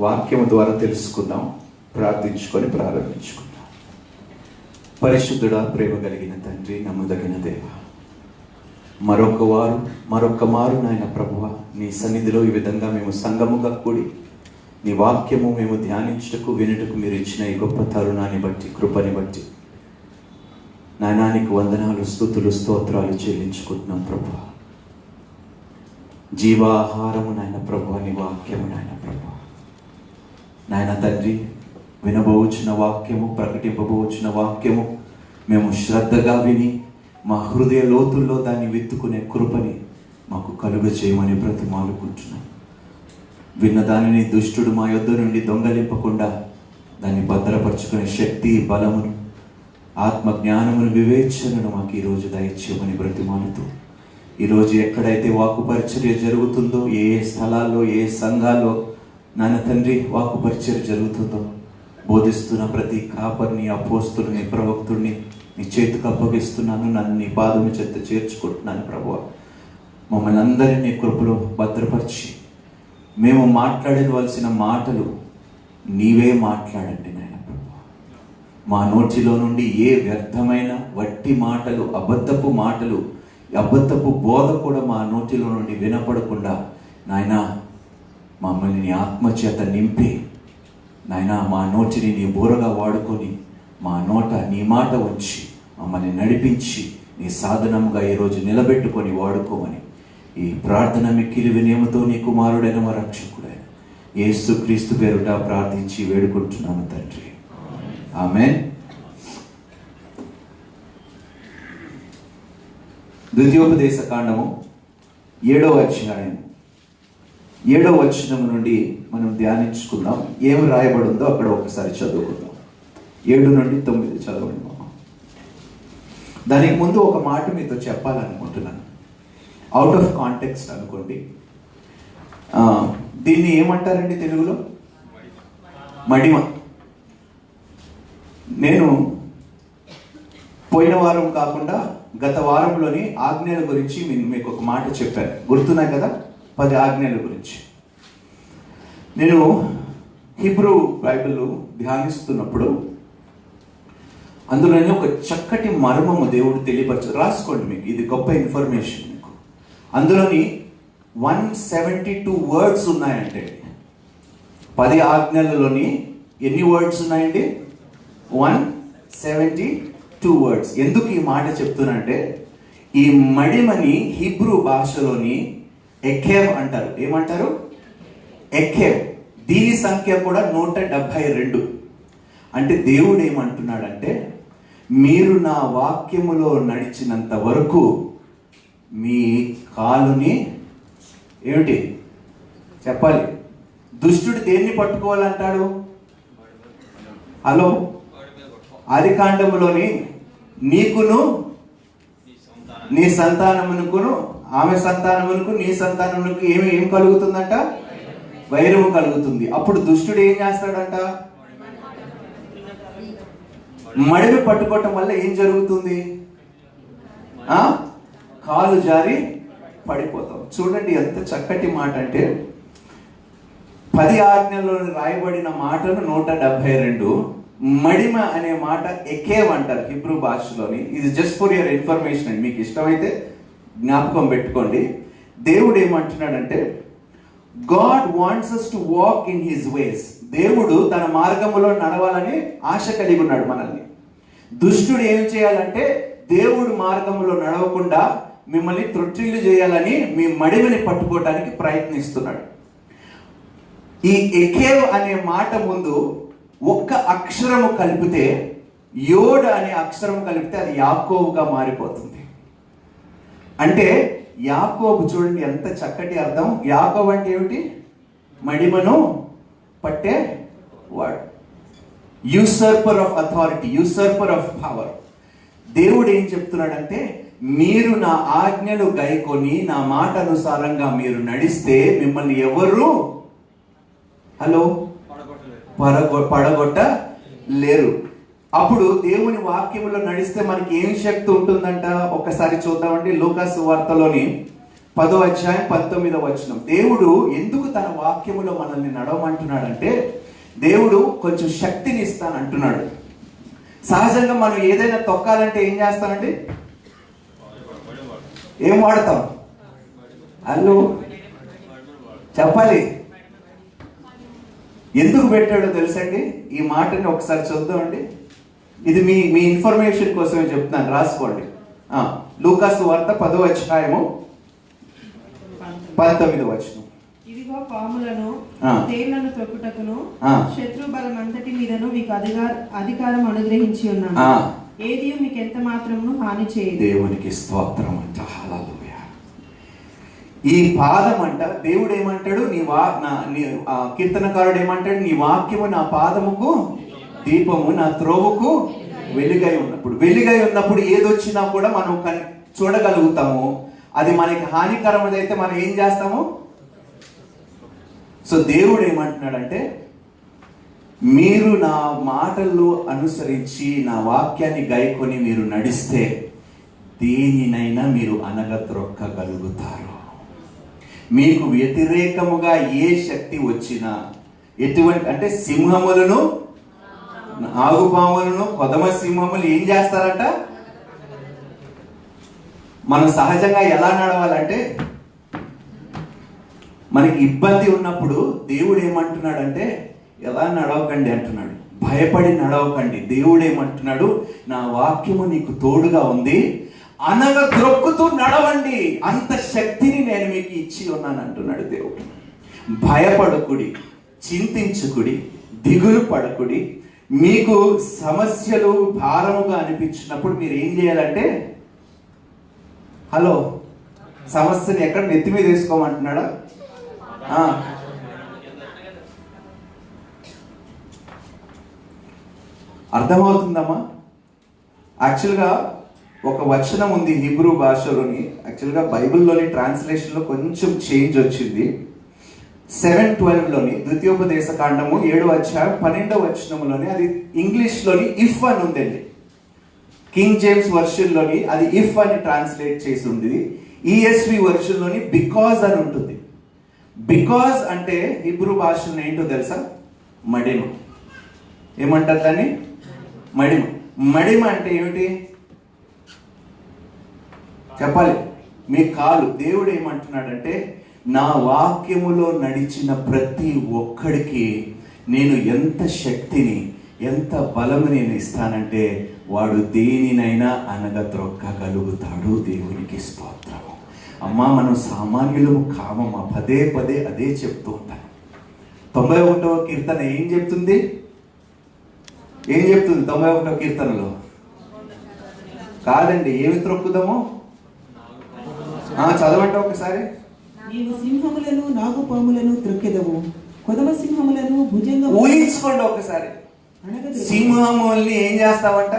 వాక్యము ద్వారా తెలుసుకుందాం. ప్రార్థించుకొని ప్రారంభించుకుందాం. పరిశుద్ధుడా, ప్రేమ కలిగిన తండ్రి, నమ్మదగిన దేవ, మరొక మారు నాయన ప్రభువా, నీ సన్నిధిలో ఈ విధంగా మేము సంఘముగా కూడి నీ వాక్యము మేము ధ్యానించుటకు వినుటకు మీరు ఇచ్చిన ఈ గొప్ప తరుణాన్ని బట్టి, కృపని బట్టి నాయనానికి వందనాలు, స్తుతులు, స్తోత్రాలు చెల్లించుకుంటున్నాం ప్రభువా. జీవాహారము నాయన ప్రభువా, నీ వాక్యము నాయన ప్రభువా. నాయన తండ్రి, వినబోచున్న వాక్యము, ప్రకటింపబోచున్న వాక్యము మేము శ్రద్ధగా విని మా హృదయ లోతుల్లో దాన్ని విత్తుకునే కృపని మాకు కలుగ చేయమని బ్రతిమాలుకుంటున్నాం. విన్న దానిని దుష్టుడు మా యొద్ద నుండి దొంగలింపకుండా దాన్ని భద్రపరుచుకునే శక్తి, బలమును, ఆత్మ జ్ఞానమును, వివేచనను మాకు ఈరోజు దయచేయమని బ్రతిమాలుతూ, ఈరోజు ఎక్కడైతే వాక్కు పరిచర్య జరుగుతుందో, ఏ స్థలాల్లో, ఏ సంఘాల్లో నాన్న తండ్రి వాక్కు పరిచర్య జరుగుతుందో, బోధిస్తున్న ప్రతి కాపర్ని, అపోస్తుల్ని, ప్రవక్తుడిని నీ చేతికి అప్పగిస్తున్నాను. నన్ను నీ పాదము చెంత చేర్చుకుంటున్నాను ప్రభువా. మమ్మల్ని అందరినీ నీ కృపలో భద్రపరిచి మేము మాట్లాడవలసిన మాటలు నీవే మాట్లాడండి నాయన ప్రభువా. మా నోటిలో నుండి ఏ వ్యర్థమైన వట్టి మాటలు, అబద్ధపు మాటలు, అబద్ధపు బోధ కూడా మా నోటిలో నుండి వినపడకుండా నాయనా మమ్మల్ని నీ ఆత్మచేత నింపి నాయనా మా నోటిని నీ బోరగా వాడుకొని మా నోట నీ మాట వచ్చి మమ్మల్ని నడిపించి నీ సాధనంగా ఈరోజు నిలబెట్టుకొని వాడుకోమని ఈ ప్రార్థన మిక్కిలి వినయముతో నీ కుమారుడైన మా రక్షకుడైన యేసుక్రీస్తు పేరుట ప్రార్థించి వేడుకుంటున్నాను తండ్రి, ఆమేన్. ద్వితీయోపదేశ కాండము 7వ అధ్యాయం 7వ వచనము నుండి మనం ధ్యానించుకుందాం. ఏం రాయబడి ఉందో అక్కడ ఒకసారి చదువుకుందాం. 7 నుండి 9 చదవండి. దానికి ముందు ఒక మాట మీతో చెప్పాలనుకుంటున్నాను. అవుట్ ఆఫ్ కాంటెక్స్ట్ అనుకోండి. దీన్ని ఏమంటారండి తెలుగులో? మడిమ. నేను పోయిన వారం కాకుండా గత వారంలోని ఆజ్ఞల గురించి మీకు ఒక మాట చెప్పాను, గుర్తున్నాయి కదా? 10 ఆజ్ఞల గురించి. నేను హీబ్రూ బైబిల్ ధ్యానిస్తున్నప్పుడు అందులోనే ఒక చక్కటి మర్మము దేవుడు తెలియపరచు. రాసుకోండి, మీకు ఇది గొప్ప ఇన్ఫర్మేషన్. మీకు అందులోని 172 వర్డ్స్ ఉన్నాయంటే, 10 ఆజ్ఞలలోని ఎన్ని వర్డ్స్ ఉన్నాయండి? 172 వర్డ్స్. ఎందుకు ఈ మాట చెప్తున్నానంటే, ఈ మడిమని హీబ్రూ భాషలోని ఎఖేవ్ అంటారు. ఏమంటారు? ఎఖేవ్. దీని సంఖ్య కూడా 172. అంటే దేవుడు ఏమంటున్నాడంటే, మీరు నా వాక్యములో నడిచినంత వరకు మీ కాలుని ఏమిటి చెప్పాలి? దుష్టుడు దేన్ని పట్టుకోవాలంటాడు? హలో, ఆదికాండములోని నీకును నీ సంతానమునకును ఆమె సంతానమునకు నీ సంతానమునకు ఏం కలుగుతుందంట? వైరము కలుగుతుంది. అప్పుడు దుష్టుడు ఏం చేస్తాడంట? మడిమి పట్టుకోవటం వల్ల ఏం జరుగుతుంది? కాలు జారి పడిపోతాం. చూడండి ఎంత చక్కటి మాట అంటే, 10 ఆజ్ఞల్లో రాయబడిన మాటలు 172. మడిమ అనే మాట ఎకేవ్ అంటారు హీబ్రూ భాషలోని. ఇది జస్ట్ ఫర్ యువర్ ఇన్ఫర్మేషన్ అండి, మీకు ఇష్టమైతే జ్ఞాపకం పెట్టుకోండి. దేవుడు ఏమంటున్నాడంటే, God wants us to walk in his ways. దేవుడు తన మార్గములో నడవాలని ఆశ కలిగి ఉన్నాడు మనల్ని. దుష్టుడు ఏం చేయాలంటే, దేవుడు మార్గములో నడవకుండా మిమ్మల్ని త్రొట్టిల్లు చేయాలని మీ మడిమని పట్టుకోవడానికి ప్రయత్నిస్తున్నాడు. ఈ ఎకేవ్ అనే మాట ముందు ఒక్క అక్షరము కలిపితే, యోడ్ అనే అక్షరం కలిపితే అది యాకోబుగా మారిపోతుంది. అంటే యాకోబు, చూడండి ఎంత చక్కటి అర్థం. యాకోబు అంటే ఏమిటి? మడిమను పట్టే వాడు, యూసర్పర్ ఆఫ్ అథారిటీ, యూసర్పర్ ఆఫ్ పవర్. దేవుడు ఏం చెప్తున్నాడంటే, మీరు నా ఆజ్ఞలు గైకొని నా మాట అనుసారంగా మీరు నడిస్తే మిమ్మల్ని ఎవరు పడగొట్టలేరు. అప్పుడు దేవుని వాక్యములో నడిస్తే మనకి ఏం శక్తి ఉంటుందంట? ఒక్కసారి చూద్దామండి. లూకా సువార్తలోని 10వ అధ్యాయం 19వ వచనం. దేవుడు ఎందుకు తన వాక్యములో మనల్ని నడవమంటున్నాడంటే, దేవుడు కొంచెం శక్తిని ఇస్తానంటున్నాడు. సహజంగా మనం ఏదైనా తొక్కాలంటే ఏం చేస్తామండి? ఏం వాడతాం? అల్లు చెప్పాలి. ఎందుకు పెట్టాడో తెలుసండి? ఈ మాటని ఒకసారి చూద్దామండి. ఇది మీ మీ ఇన్ఫర్మేషన్ కోసమే చెప్తున్నాను, రాసుకోండి. లూకాసు వార్త 10వ అధ్యాయము 19వ వచనం. ఇదిగో పాములను తేళ్లను తొక్కుటకును శత్రు బలం అంతటి మీదను మీకు అధికారం అనుగ్రహించి ఉన్నాను. ఏది మీకు ఎంత మాత్రమును హాని చేయదు. దేవునికి స్తోత్రం అంట. హల్లెలూయా. ఈ పాదం అంట, దేవుడు ఏమంటాడు? కీర్తనకారుడు ఏమంటాడు? నీ వాక్యము నా పాదముకు దీపము, నా త్రోవకు వెలుగై ఉన్నప్పుడు ఏదొచ్చినా కూడా మనం చూడగలుగుతాము. అది మనకి హానికరమైతే మనం ఏం చేస్తాము? సో దేవుడు ఏమంటున్నాడంటే, మీరు నా మాటలు అనుసరించి నా వాక్యాన్ని గైకొని మీరు నడిస్తే దేనినైనా మీరు అనగద్రొక్కగలుగుతారు. మీకు వ్యతిరేకముగా ఏ శక్తి వచ్చినా, ఎటువంటి అంటే సింహములను, నాగుపాములను, కొదమ సింహములు ఏం చేస్తారంట? మనం సహజంగా ఎలా నడవాలంటే, మనకి ఇబ్బంది ఉన్నప్పుడు దేవుడు ఏమంటున్నాడంటే, ఎలా నడవకండి అంటున్నాడు. భయపడి నడవకండి. దేవుడు ఏమంటున్నాడు? నా వాక్యము నీకు తోడుగా ఉంది, అనగా ద్రొక్కుతూ నడవండి, అంత శక్తిని నేను మీకు ఇచ్చి ఉన్నాను అంటున్నాడు దేవుడు. భయపడకుడి, చింతించుకుడి, దిగులు పడకుడి. మీకు సమస్యలు భారముగా అనిపించినప్పుడు మీరు ఏం చేయాలంటే, హలో, సమస్యని ఎక్కడ నెత్తి మీద వేసుకోమంటున్నాడా? అర్థమవుతుందమ్మా? యాక్చువల్గా ఒక వచనం ఉంది హీబ్రూ భాషలోని, యాక్చువల్గా బైబిల్లోని ట్రాన్స్లేషన్లో కొంచెం చేంజ్ వచ్చింది. 7:12లోని, ద్వితీయోపదేశ కాండము 7వ అధ్యాయం 12వ వచనంలోని అది ఇంగ్లీష్లోని ఇఫ్ అని ఉందండి. కింగ్ జేమ్స్ వర్షన్లోని అది ఇఫ్ అని ట్రాన్స్లేట్ చేసి ఉంది. ఈఎస్వి వర్షన్లోని బికాజ్ అని ఉంటుంది. బికాజ్ అంటే హిబ్రూ భాషలో ఏంటో తెలుసా? మడిమ. ఏమంటారు దాన్ని? మడిమ. మడిమ అంటే ఏమిటి చెప్పాలి? మీ కాలు. దేవుడు ఏమంటున్నాడంటే, నా వాక్యములో నడిచిన ప్రతి ఒక్కడికి నేను ఎంత శక్తిని, ఎంత బలము నేను ఇస్తానంటే వాడు దేనినైనా అనగద్రొక్కగలుగుతాడు. దేవునికి స్తోత్రము. అమ్మా, మనం సామాన్యులము కామమ్మా. పదే పదే అదే చెప్తూ ఉంటాను. 91వ కీర్తన ఏం చెప్తుంది? 91వ కీర్తనలో కాదండి, ఏమి త్రొక్కుదామో చదవండి ఒకసారి. నీవు సింహములను, నాగుపాములను త్రొక్కెదవు, కొదమ సింహములను భుజంగ. ఊహించుకోండి ఒకసారి. సింహముల్ని ఏం చేస్తావంట?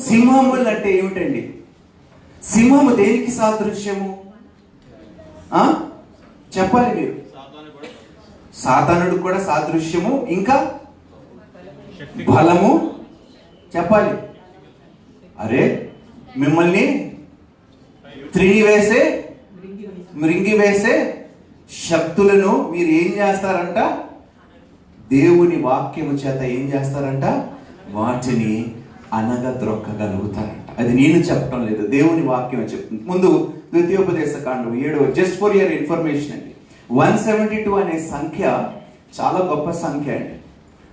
సింహములు అంటే ఏమిటండి? సింహము దేనికి సాదృశ్యము? చెప్పాలి మీరు. సాతానుడు కూడా సాదృశ్యము. ఇంకా బలము చెప్పాలి. అరే, మిమ్మల్ని మృంగి వేసే శక్తులను మీరు ఏం చేస్తారంట? దేవుని వాక్యము చేత ఏం చేస్తారంట? వాటిని అనగద్రొక్కగలుగుతారంట. అది నేను చెప్పడం లేదు, దేవుని వాక్యం చెప్తుంది. ముందు ద్వితీయోపదేశ కాండం 7వ, జస్ట్ ఫర్ యువర్ ఇన్ఫర్మేషన్ అండి, 172 అనే సంఖ్య చాలా గొప్ప సంఖ్య అండి.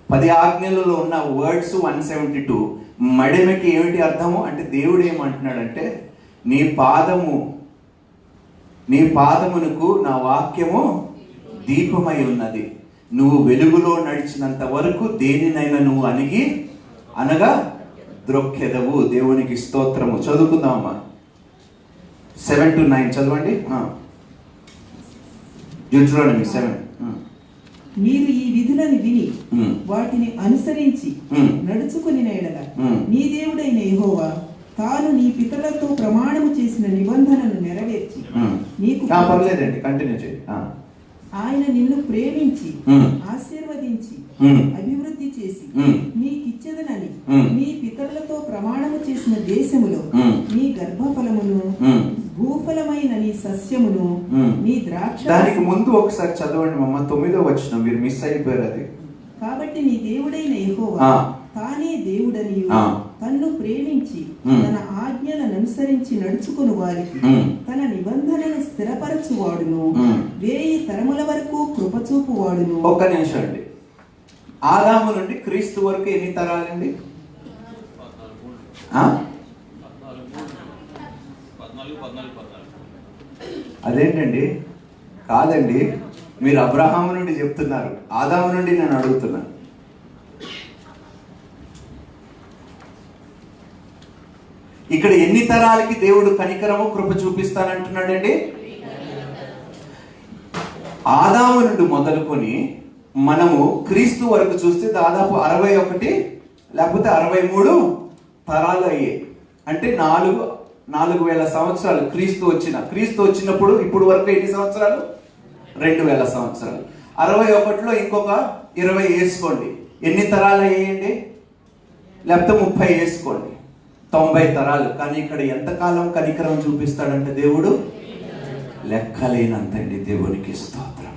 10 ఆజ్ఞలలో ఉన్న వర్డ్స్ 172. మడిమకి ఏమిటి అర్థము అంటే, దేవుడు ఏమంటున్నాడంటే, నీ పాదమునకు నా వాక్యము దీపమై ఉన్నది. నువ్వు వెలుగులో నడిచినంత వరకు దేనినైనా నువ్వు అనగా ద్రొక్కెదవు. దేవునికి స్తోత్రము. చదువుకుందామమ్మా. 7 to 9 చదవండి. డ్యూటెరోనమీ 7. మీరు ఈ విధులను విని వాటిని అనుసరించి నడుచుకుని ఎడల నీ దేవుడైన యెహోవా తాను నీ పితరులతో ప్రమాణము చేసిన నిబంధనను నెరవేర్చి నీకు పర్లేదండి, కంటిన్యూ చేయండి. ఆయన నిన్ను ప్రేమించి ఆశీర్వదించి అభివృద్ధి చేసి నీకిచ్చెదనని నీ పితరులతో ప్రమాణము చేసిన దేశములో నీ గర్భఫలమును భూఫలమైన నీ సస్యమును నీ ద్రాక్ష. దానికి ముందు ఒకసారి చదవండి మమ్మ, 9వ వచనం, మీరు మిస్ అయిపోయారు అది. కాబట్టి నీ దేవుడైన యెహోవా తానే దేవుడనియు తన్ను ప్రేమించి తన ఆజ్ఞలను అనుసరించి నడుచుకుని వారికి తన నిబంధనను స్థిరపరచువాడును, 1000 తరముల వరకు కృపచూపువాడును. ఒక్క నిమిషం అండి. ఆదాము నుండి క్రీస్తు వరకు ఎన్ని తరాలండి? అదేంటండి? కాదండి, మీరు అబ్రహాము నుండి చెప్తున్నారు, ఆదాము నుండి నేను అడుగుతున్నాను. ఇక్కడ ఎన్ని తరాలకి దేవుడు కనికరము కృప చూపిస్తానంటున్నాడండి? ఆదాము నుండి మొదలుకొని మనము క్రీస్తు వరకు చూస్తే దాదాపు 61 లేకపోతే 63 తరాలు అయ్యాయి. అంటే 4,000 సంవత్సరాలు క్రీస్తు వచ్చినప్పుడు ఇప్పుడు వరకు ఎన్ని సంవత్సరాలు? 2000 సంవత్సరాలు. 61లో ఇంకొక 20 వేసుకోండి, ఎన్ని తరాలు అయ్యాయండి? లేకపోతే 30 వేసుకోండి, 90 తరాలు. కానీ ఇక్కడ ఎంతకాలం కనికరం చూపిస్తాడంటే దేవుడు లెక్కలేనంతండి. దేవునికి స్తోత్రం.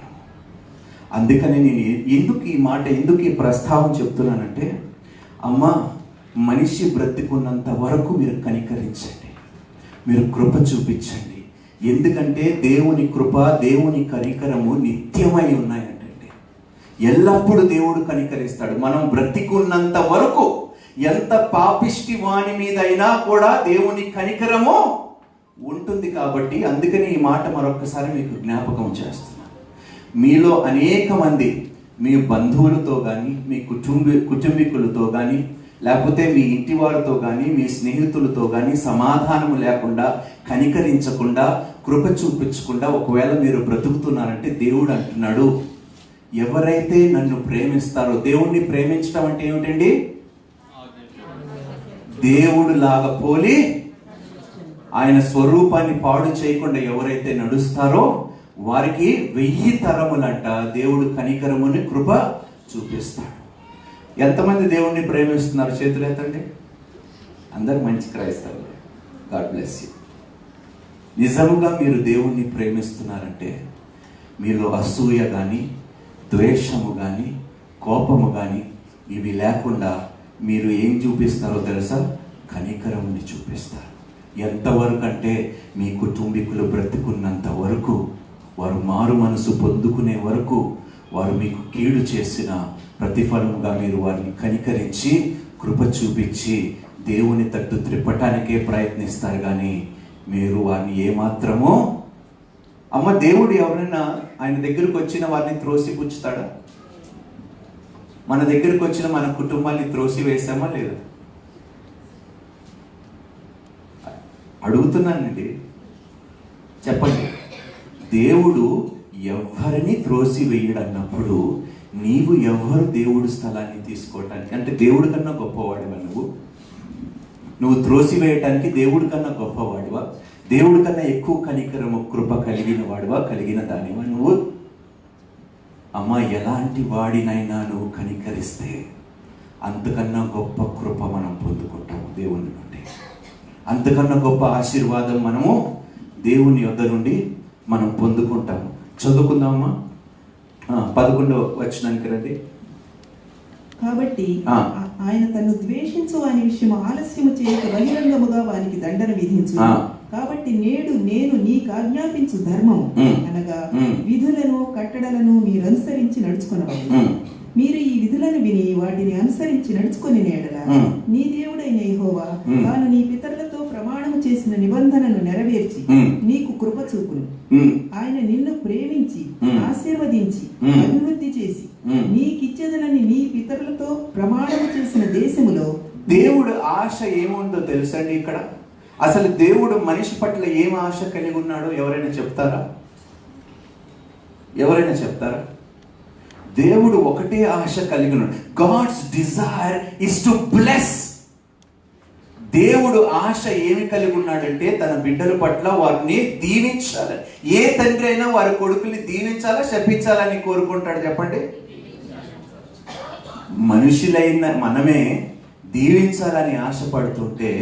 అందుకని నేను ఎందుకు ఈ ప్రస్తావన చెప్తున్నానంటే, అమ్మ, మనిషి బ్రతికున్నంత వరకు మీరు కనికరించండి, మీరు కృప చూపించండి. ఎందుకంటే దేవుని కృప, దేవుని కనికరము నిత్యమై ఉన్నాయంటండి. ఎల్లప్పుడూ దేవుడు కనికరిస్తాడు. మనం బ్రతికున్నంత వరకు ఎంత పాపిష్టి వాని మీద అయినా కూడా దేవుని కనికరము ఉంటుంది. కాబట్టి అందుకని ఈ మాట మరొకసారి మీకు జ్ఞాపకం చేస్తున్నాను. మీలో అనేక మంది మీ బంధువులతో కానీ, మీ కుటుంబీకులతో కానీ, లేకపోతే మీ ఇంటి వారితో కానీ, మీ స్నేహితులతో కానీ సమాధానము లేకుండా, కనికరించకుండా, కృప చూపించకుండా ఒకవేళ మీరు బ్రతుకుతున్నారంటే దేవుడు అంటున్నాడు, ఎవరైతే నన్ను ప్రేమిస్తారో. దేవుణ్ణి ప్రేమించడం అంటే ఏమిటండి? దేవుడు లాగా పోలి ఆయన స్వరూపాన్ని పాడు చేయకుండా ఎవరైతే నడుస్తారో వారికి 1000 తరములంట దేవుడు కనికరముని కృప చూపిస్తాడు. ఎంతమంది దేవుణ్ణి ప్రేమిస్తున్నారు? చేతులు ఎత్తండి. అందరు మంచి క్రైస్తవులు. God bless you. నిజముగా మీరు దేవుణ్ణి ప్రేమిస్తున్నారంటే మీలో అసూయ కానీ, ద్వేషము కానీ, కోపము కానీ ఇవి లేకుండా మీరు ఏం చూపిస్తారో తెలుసా? కనికరముని చూపిస్తారు. ఎంతవరకు అంటే మీ కుటుంబీకులు బ్రతికున్నంత వరకు, వారు మారు మనసు పొందుకునే వరకు, వారు మీకు కీడు చేసిన ప్రతిఫలముగా మీరు వారిని కనికరించి కృప చూపించి దేవుని తట్టు త్రిప్పటానికే ప్రయత్నిస్తారు. కానీ మీరు వారిని ఏమాత్రమో, అమ్మ, దేవుడు ఎవరైనా ఆయన దగ్గరకు వచ్చిన వారిని త్రోసిపుచ్చుతాడా? మన దగ్గరకు వచ్చిన మన కుటుంబాన్ని త్రోసి వేసామా లేదా? అడుగుతున్నానండి, చెప్పండి. దేవుడు ఎవరిని త్రోసి వేయడన్నప్పుడు నీవు ఎవరు దేవుడు స్థలాన్ని తీసుకోవటానికి? అంటే దేవుడి కన్నా గొప్పవాడివా నువ్వు త్రోసి వేయటానికి? దేవుడి కన్నా గొప్పవాడివా? దేవుడి కన్నా ఎక్కువ కనికరము కృప కలిగిన వాడివా, కలిగిన దానివా నువ్వు? అమ్మ, ఎలాంటి వాడినైనా నువ్వు కనికరిస్తే అంతకన్నా గొప్ప కృప మనం పొందుకుంటాము దేవుని నుండి. అంతకన్నా గొప్ప ఆశీర్వాదం మనము దేవుని యొద్ద నుండి మనం పొందుకుంటాము. చదువుకుందామా? 11వ వచనానికి రండి. కాబట్టి ఆయన తను ద్వేషించు వాని విషయం ఆలస్యము చేయక బహిరంగముగా వానికి దండన విధించు. కాబట్టి నేడు నేను నీకు ఆజ్ఞాపించు ధర్మము అనగా విధులను కట్టడలను మీరు అనుసరించి నడుచుకునవాలి. మీరు ఈ విధులను విని వాటిని అనుసరించి నడుచుకుని నేడల నీ దేవుడైన యెహోవా తాను నీ పితరులతో ప్రమాణము చేసిన నిబంధనను నెరవేర్చి నీకు కృప చూపును. ఆయన నిన్ను ప్రేమించి ఆశీర్వదించి అభివృద్ధి చేసి నీకిచ్చేదనని నీ పితరులతో ప్రమాణము చేసిన దేశములో. దేవుడు ఆశ ఏముందో తెలుసండి? ఇక్కడ అసలు దేవుడు మనిషి పట్ల ఏం ఆశ కలిగి ఉన్నాడో ఎవరైనా చెప్తారా? ఎవరైనా చెప్తారా? దేవుడు ఒకటే ఆశ కలిగి ఉన్నాడు. God's desire is to bless. దేవుడు ఆశ ఏమి కలిగి ఉన్నాడంటే తన బిడ్డల పట్ల వారిని దీవించాలి. ఏ తండ్రి అయినా వారి కొడుకుల్ని దీవించాలా, శపించాలని కోరుకుంటాడు? చెప్పండి. మనుషులైన మనమే దీవించాలని ఆశపడుతుంటే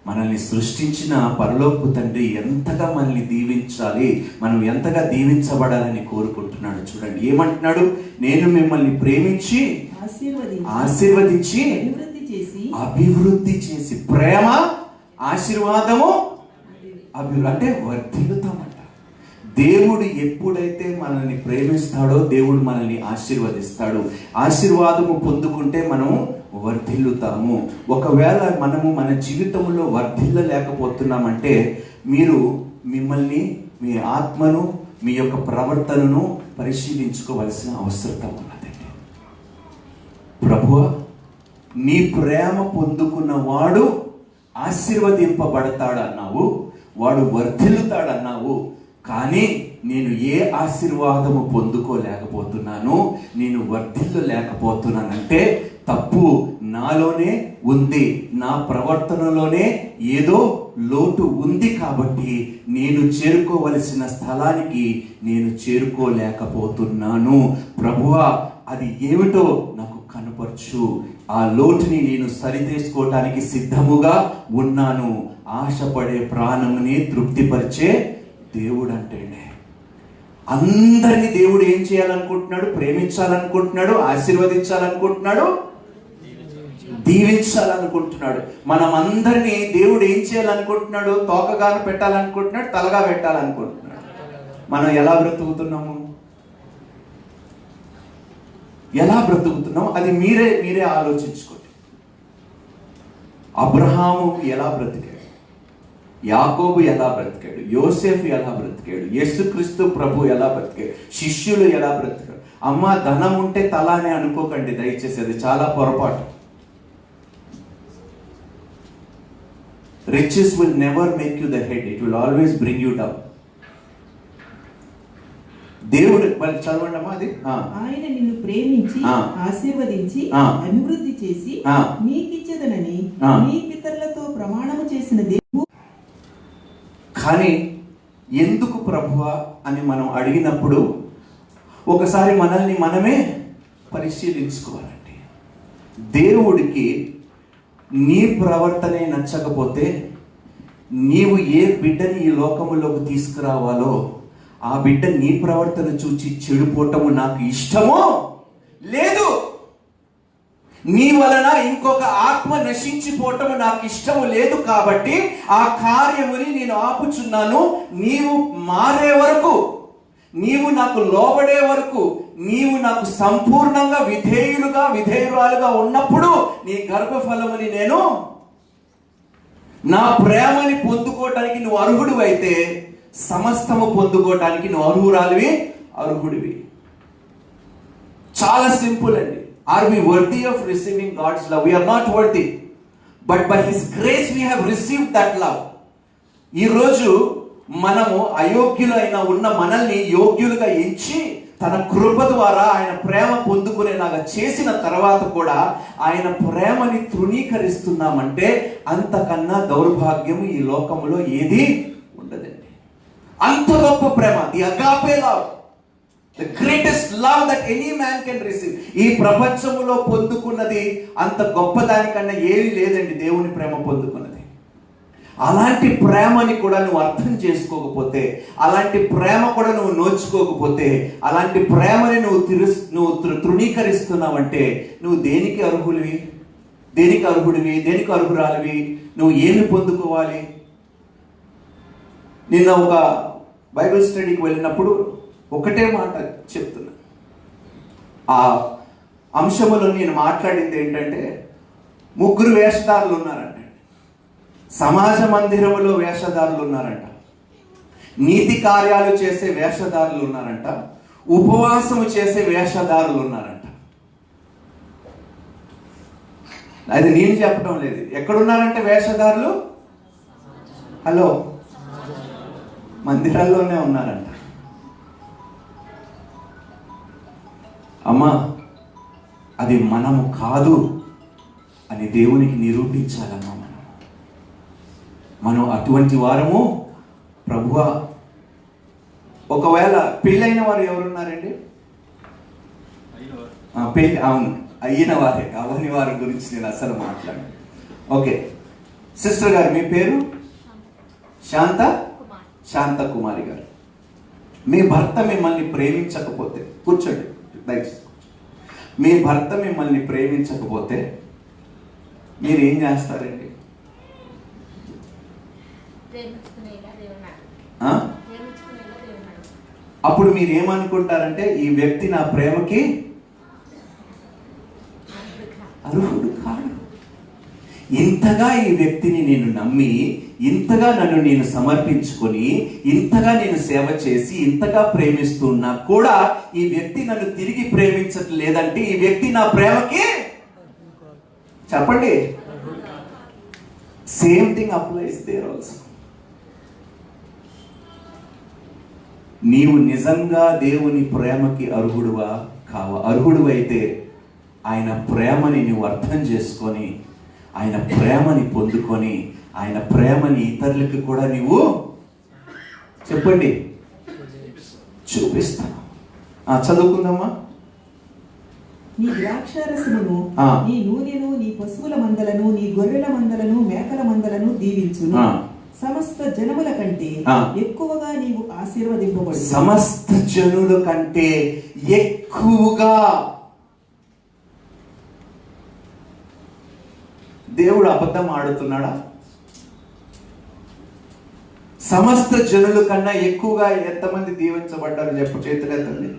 మనల్ని సృష్టించిన పరలోకపు తండ్రి ఎంతగా మనల్ని దీవించాలి, మనం ఎంతగా దీవించబడాలని కోరుకుంటున్నాడు. చూడండి ఏమంటున్నాడు, నేను మిమ్మల్ని ప్రేమించి ఆశీర్వదించి అభివృద్ధి చేసి. ప్రేమ, ఆశీర్వాదము, అభివృద్ధి అంటే వర్ధిల్లుతామంట. దేవుడు ఎప్పుడైతే మనల్ని ప్రేమిస్తాడో దేవుడు మనల్ని ఆశీర్వదిస్తాడు. ఆశీర్వాదము పొందుకుంటే మనము వర్ధిల్లుతాము. ఒకవేళ మనము మన జీవితంలో వర్ధిల్లలేకపోతున్నామంటే మీరు మిమ్మల్ని, మీ ఆత్మను, మీ యొక్క ప్రవర్తనను పరిశీలించుకోవలసిన అవసరం ఉన్నదండి. ప్రభువా, నీ ప్రేమ పొందుకున్నవాడు ఆశీర్వదింపబడతాడన్నావు, వాడు వర్ధిల్లుతాడన్నావు. కానీ నేను ఏ ఆశీర్వాదము పొందుకోలేకపోతున్నాను, నేను వర్ధిల్లలేకపోతున్నానంటే తప్పు నాలోనే ఉంది, నా ప్రవర్తనలోనే ఏదో లోటు ఉంది. కాబట్టి నేను చేరుకోవలసిన స్థలానికి నేను చేరుకోలేకపోతున్నాను. ప్రభువా, అది ఏమిటో నాకు కనపరచు. ఆ లోటుని నేను సరిచేసుకోవటానికి సిద్ధముగా ఉన్నాను. ఆశపడే ప్రాణముని తృప్తిపరిచే దేవుడు అంటే అందరినీ దేవుడు ఏం చేయాలనుకుంటున్నాడు? ప్రేమించాలనుకుంటున్నాడు, ఆశీర్వదించాలనుకుంటున్నాడు, దీవించాలనుకుంటున్నాడు. మనం అందరినీ దేవుడు ఏం చేయాలనుకుంటున్నాడు? తోకగా పెట్టాలనుకుంటున్నాడు, తలగా పెట్టాలనుకుంటున్నాడు. మనం ఎలా బ్రతుకుతున్నాము, అది మీరే ఆలోచించుకోండి. అబ్రహాము ఎలా బ్రతికాడు, యాకోబు ఎలా బ్రతికాడు, యోసేఫ్ ఎలా బ్రతికాడు, యేసుక్రీస్తు ప్రభు ఎలా బ్రతికాడు, శిష్యులు ఎలా బ్రతికాడు. అమ్మ, ధనం ఉంటే తల అని అనుకోకండి దయచేసి, అది చాలా పొరపాటు. Riches will never make you the head, it will always bring you down. దేవుడు చదవండి అమ్మా అది. ఆయన నిన్ను ప్రేమించి ఆశీర్వదించి అభివృద్ధి చేసి నీకిచ్చేదనని నీ పితరులతో ప్రమాణము చేసిన దేవుడు. కానీ ఎందుకు ప్రభువా అని మనం అడిగినప్పుడు ఒకసారి మనల్ని మనమే పరిశీలించుకోవాలండి. దేవుడికి నీ ప్రవర్తనే నచ్చకపోతే నీవు ఏ బిడ్డని ఈ లోకములోకి తీసుకురావాలో ఆ బిడ్డ నీ ప్రవర్తన చూచి చెడిపోవటము నాకు ఇష్టమో లేదు. నీ వలన ఇంకొక ఆత్మ నశించిపోవటము నాకు ఇష్టము లేదు. కాబట్టి ఆ కార్యముని నేను ఆపుచున్నాను. నీవు మారే వరకు, నీవు నాకు లోబడే వరకు, నీవు నాకు సంపూర్ణంగా విధేయురాలుగా ఉన్నప్పుడు నీ గర్భఫలముని నేను, నా ప్రేమని పొందుకోవటానికి నువ్వు అర్హుడు అయితే సమస్తము పొందుకోవటానికి నువ్వు అర్హుడివి. చాలా సింపుల్ అండి. Are we worthy of receiving God's love? We are not worthy. But by His grace we have received that love. ఈ రోజు మనము అయోగ్యులైన ఉన్న మనల్ని యోగ్యులుగా ఎంచి తన కృప ద్వారా ఆయన ప్రేమ పొందుకునేలాగా చేసిన తర్వాత కూడా ఆయన ప్రేమని తృణీకరిస్తున్నామంటే అంతకన్నా దౌర్భాగ్యం ఈ లోకములో ఏది ఉండదండి. అంత గొప్ప ప్రేమ, the agape love, the greatest love that any man can receive. ఈ ప్రపంచములో పొందుకున్నది అంత గొప్పదానికన్నా ఏది లేదండి దేవుని ప్రేమ పొందుకున్నది. అలాంటి ప్రేమని కూడా నువ్వు అర్థం చేసుకోకపోతే, అలాంటి ప్రేమ కూడా నువ్వు నోచుకోకపోతే, అలాంటి ప్రేమని నువ్వు తృణీకరిస్తున్నావంటే నువ్వు దేనికి అర్హుడివి, దేనికి అర్హురాలివి, నువ్వు ఏమి పొందుకోవాలి? నిన్న ఒక బైబిల్ స్టడీకి వెళ్ళినప్పుడు ఒకటే మాట చెప్తున్నా. ఆ అంశంలో నేను మాట్లాడింది ఏంటంటే, 3 వేషధారులు ఉన్నారంట. సమాజ మందిరములో వేషధారులు ఉన్నారంట, నీతి కార్యాలు చేసే వేషధారులు ఉన్నారంట, ఉపవాసము చేసే వేషధారులు ఉన్నారంట. అది నేను చెప్పడం లేదు. ఎక్కడున్నారంటే వేషధారులు? హలో, మందిరాల్లోనే ఉన్నారంట. అమ్మా, అది మనము కాదు అని దేవునికి నిరూపించాలమ్మా. మనం అటువంటి వారము ప్రభువా. ఒకవేళ పెళ్ళైన వారు ఎవరున్నారండి? అవును, అయిన వారే. అవని వారి గురించి నేను అసలు మాట్లాడాను. ఓకే, సిస్టర్ గారు, మీ పేరు? శాంత కుమారి గారు. మీ భర్త మిమ్మల్ని ప్రేమించకపోతే, కూర్చోండి దయచేసి, మీ భర్త మిమ్మల్ని ప్రేమించకపోతే మీరు ఏం చేస్తారండి? అప్పుడు మీరు ఏమనుకుంటారంటే, ఈ వ్యక్తి నా ప్రేమకి అర్హుడు కాడు. ఇంతగా ఈ వ్యక్తిని నేను నమ్మి, ఇంతగా నన్ను నేను సమర్పించుకొని, ఇంతగా నేను సేవ చేసి, ఇంతగా ప్రేమిస్తున్నా కూడా ఈ వ్యక్తి నన్ను తిరిగి ప్రేమించట్లేదంటే ఈ వ్యక్తి నా ప్రేమకి, చెప్పండి, same thing applies there also. నీవు నిజంగా దేవుని ప్రేమకి అర్హుడువా కావా? అర్హుడు అయితే ఆయన ప్రేమని నువ్వు అర్థం చేసుకొని, ఆయన ప్రేమని పొందుకొని, ఆయన ప్రేమని ఇతరులకు కూడా నీవు, చెప్పండి, చూపిస్తావు. చదువుకుందామా. నీ ద్రాక్షారసమును, నీ నూనెను, నీ పశువుల మందలను, నీ గొర్రెల మందలను, మేకల మందలను దీవించును. సమస్త జనముల కంటే ఎక్కువగా నీవు ఆశీర్వదింపబడు. సమస్త జనుల కంటే ఎక్కువగా దేవుడు అబద్ధం ఆడుతున్నాడా? సమస్త జనుల కన్నా ఎక్కువగా ఎంతమంది దీవించబడ్డారు చెప్పు, చేతులెత్తండి.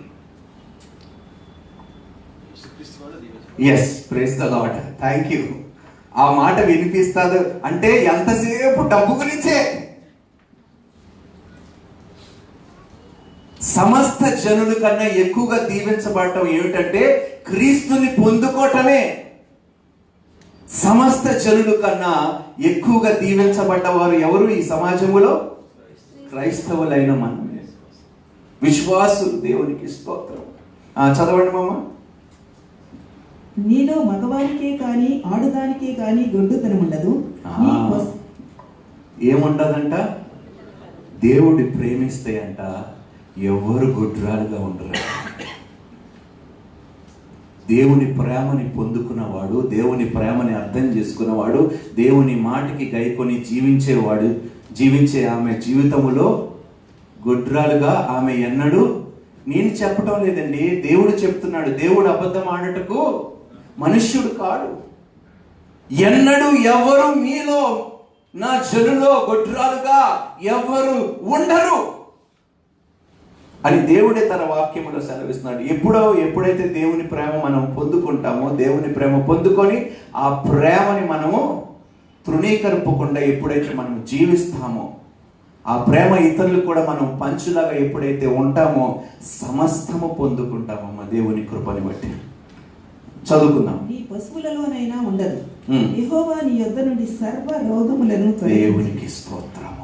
Yes, praise the Lord. Thank you. ఆ మాట వినిపిస్తాడు అంటే ఎంతసేపు డబ్బు గురించే. సమస్త జనుల కన్నా ఎక్కువగా దీవించబడటం ఏమిటంటే క్రీస్తుని పొందుకోవటమే. సమస్త జనుల కన్నా ఎక్కువగా దీవించబడ్డవారు ఎవరు ఈ సమాజంలో? క్రైస్తవులైన మనమే, విశ్వాసులు. దేవునికి స్తోత్రం. చదవండి మామ. నీలో మగవానికే కాని ఆడుదానికే కాని గొడ్డుతనం ఉండదు. ఏముండదంట? దేవుడి ప్రేమిస్తే అంట ఎవరు గొడ్రాలుగా ఉండరు. దేవుని ప్రేమని పొందుకున్నవాడు, దేవుని ప్రేమని అర్థం చేసుకున్నవాడు, దేవుని మాటకి గైకొని జీవించే ఆమె జీవితములో గొడ్రాలుగా ఆమె ఎన్నడూ, నేను చెప్పటం లేదండి, దేవుడు చెప్తున్నాడు. దేవుడు అబద్ధం ఆడటకు మనుష్యుడు కాడు. ఎన్నడూ ఎవరు మీలో, నా జనులో గొడ్రాలుగా ఎవరు ఉండరు అని దేవుడే తన వాక్యములో సెలవిస్తున్నాడు. ఎప్పుడైతే దేవుని ప్రేమ మనం పొందుకుంటామో, దేవుని ప్రేమ పొందుకొని ఆ ప్రేమని మనము తృణీకరింపకుండా ఎప్పుడైతే మనం జీవిస్తామో, ఆ ప్రేమ ఇతరులు కూడా మనం పంచులాగా ఎప్పుడైతే ఉంటామో సమస్తము పొందుకుంటామమ్మా దేవుని కృపని బట్టి. చదువుకుందాం. నీ పశువులలోనైనా ఉండదు. యెహోవా నీ యొద్ద నుండి సర్వ రోగములను, దేవునికి స్తోత్రము.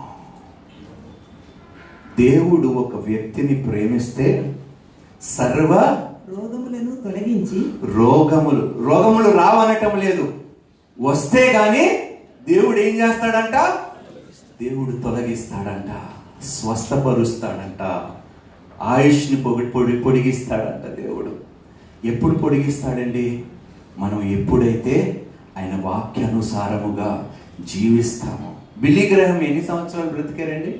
దేవుడు ఒక వ్యక్తిని ప్రేమిస్తే సర్వ రోగములను తొలగించి, రోగములు రావనటం లేదు, వస్తే గాని దేవుడు ఏం చేస్తాడంట? దేవుడు తొలగిస్తాడంట, స్వస్థపరుస్తాడంట, ఆయుష్ని పొడిగిస్తాడంట. దేవుడు ఎప్పుడు పొడిగిస్తాడండి? మనం ఎప్పుడైతే ఆయన వాక్యానుసారముగా జీవిస్తామో. బిల్లీ గ్రహం ఎన్ని సంవత్సరాలు బ్రతికారండి?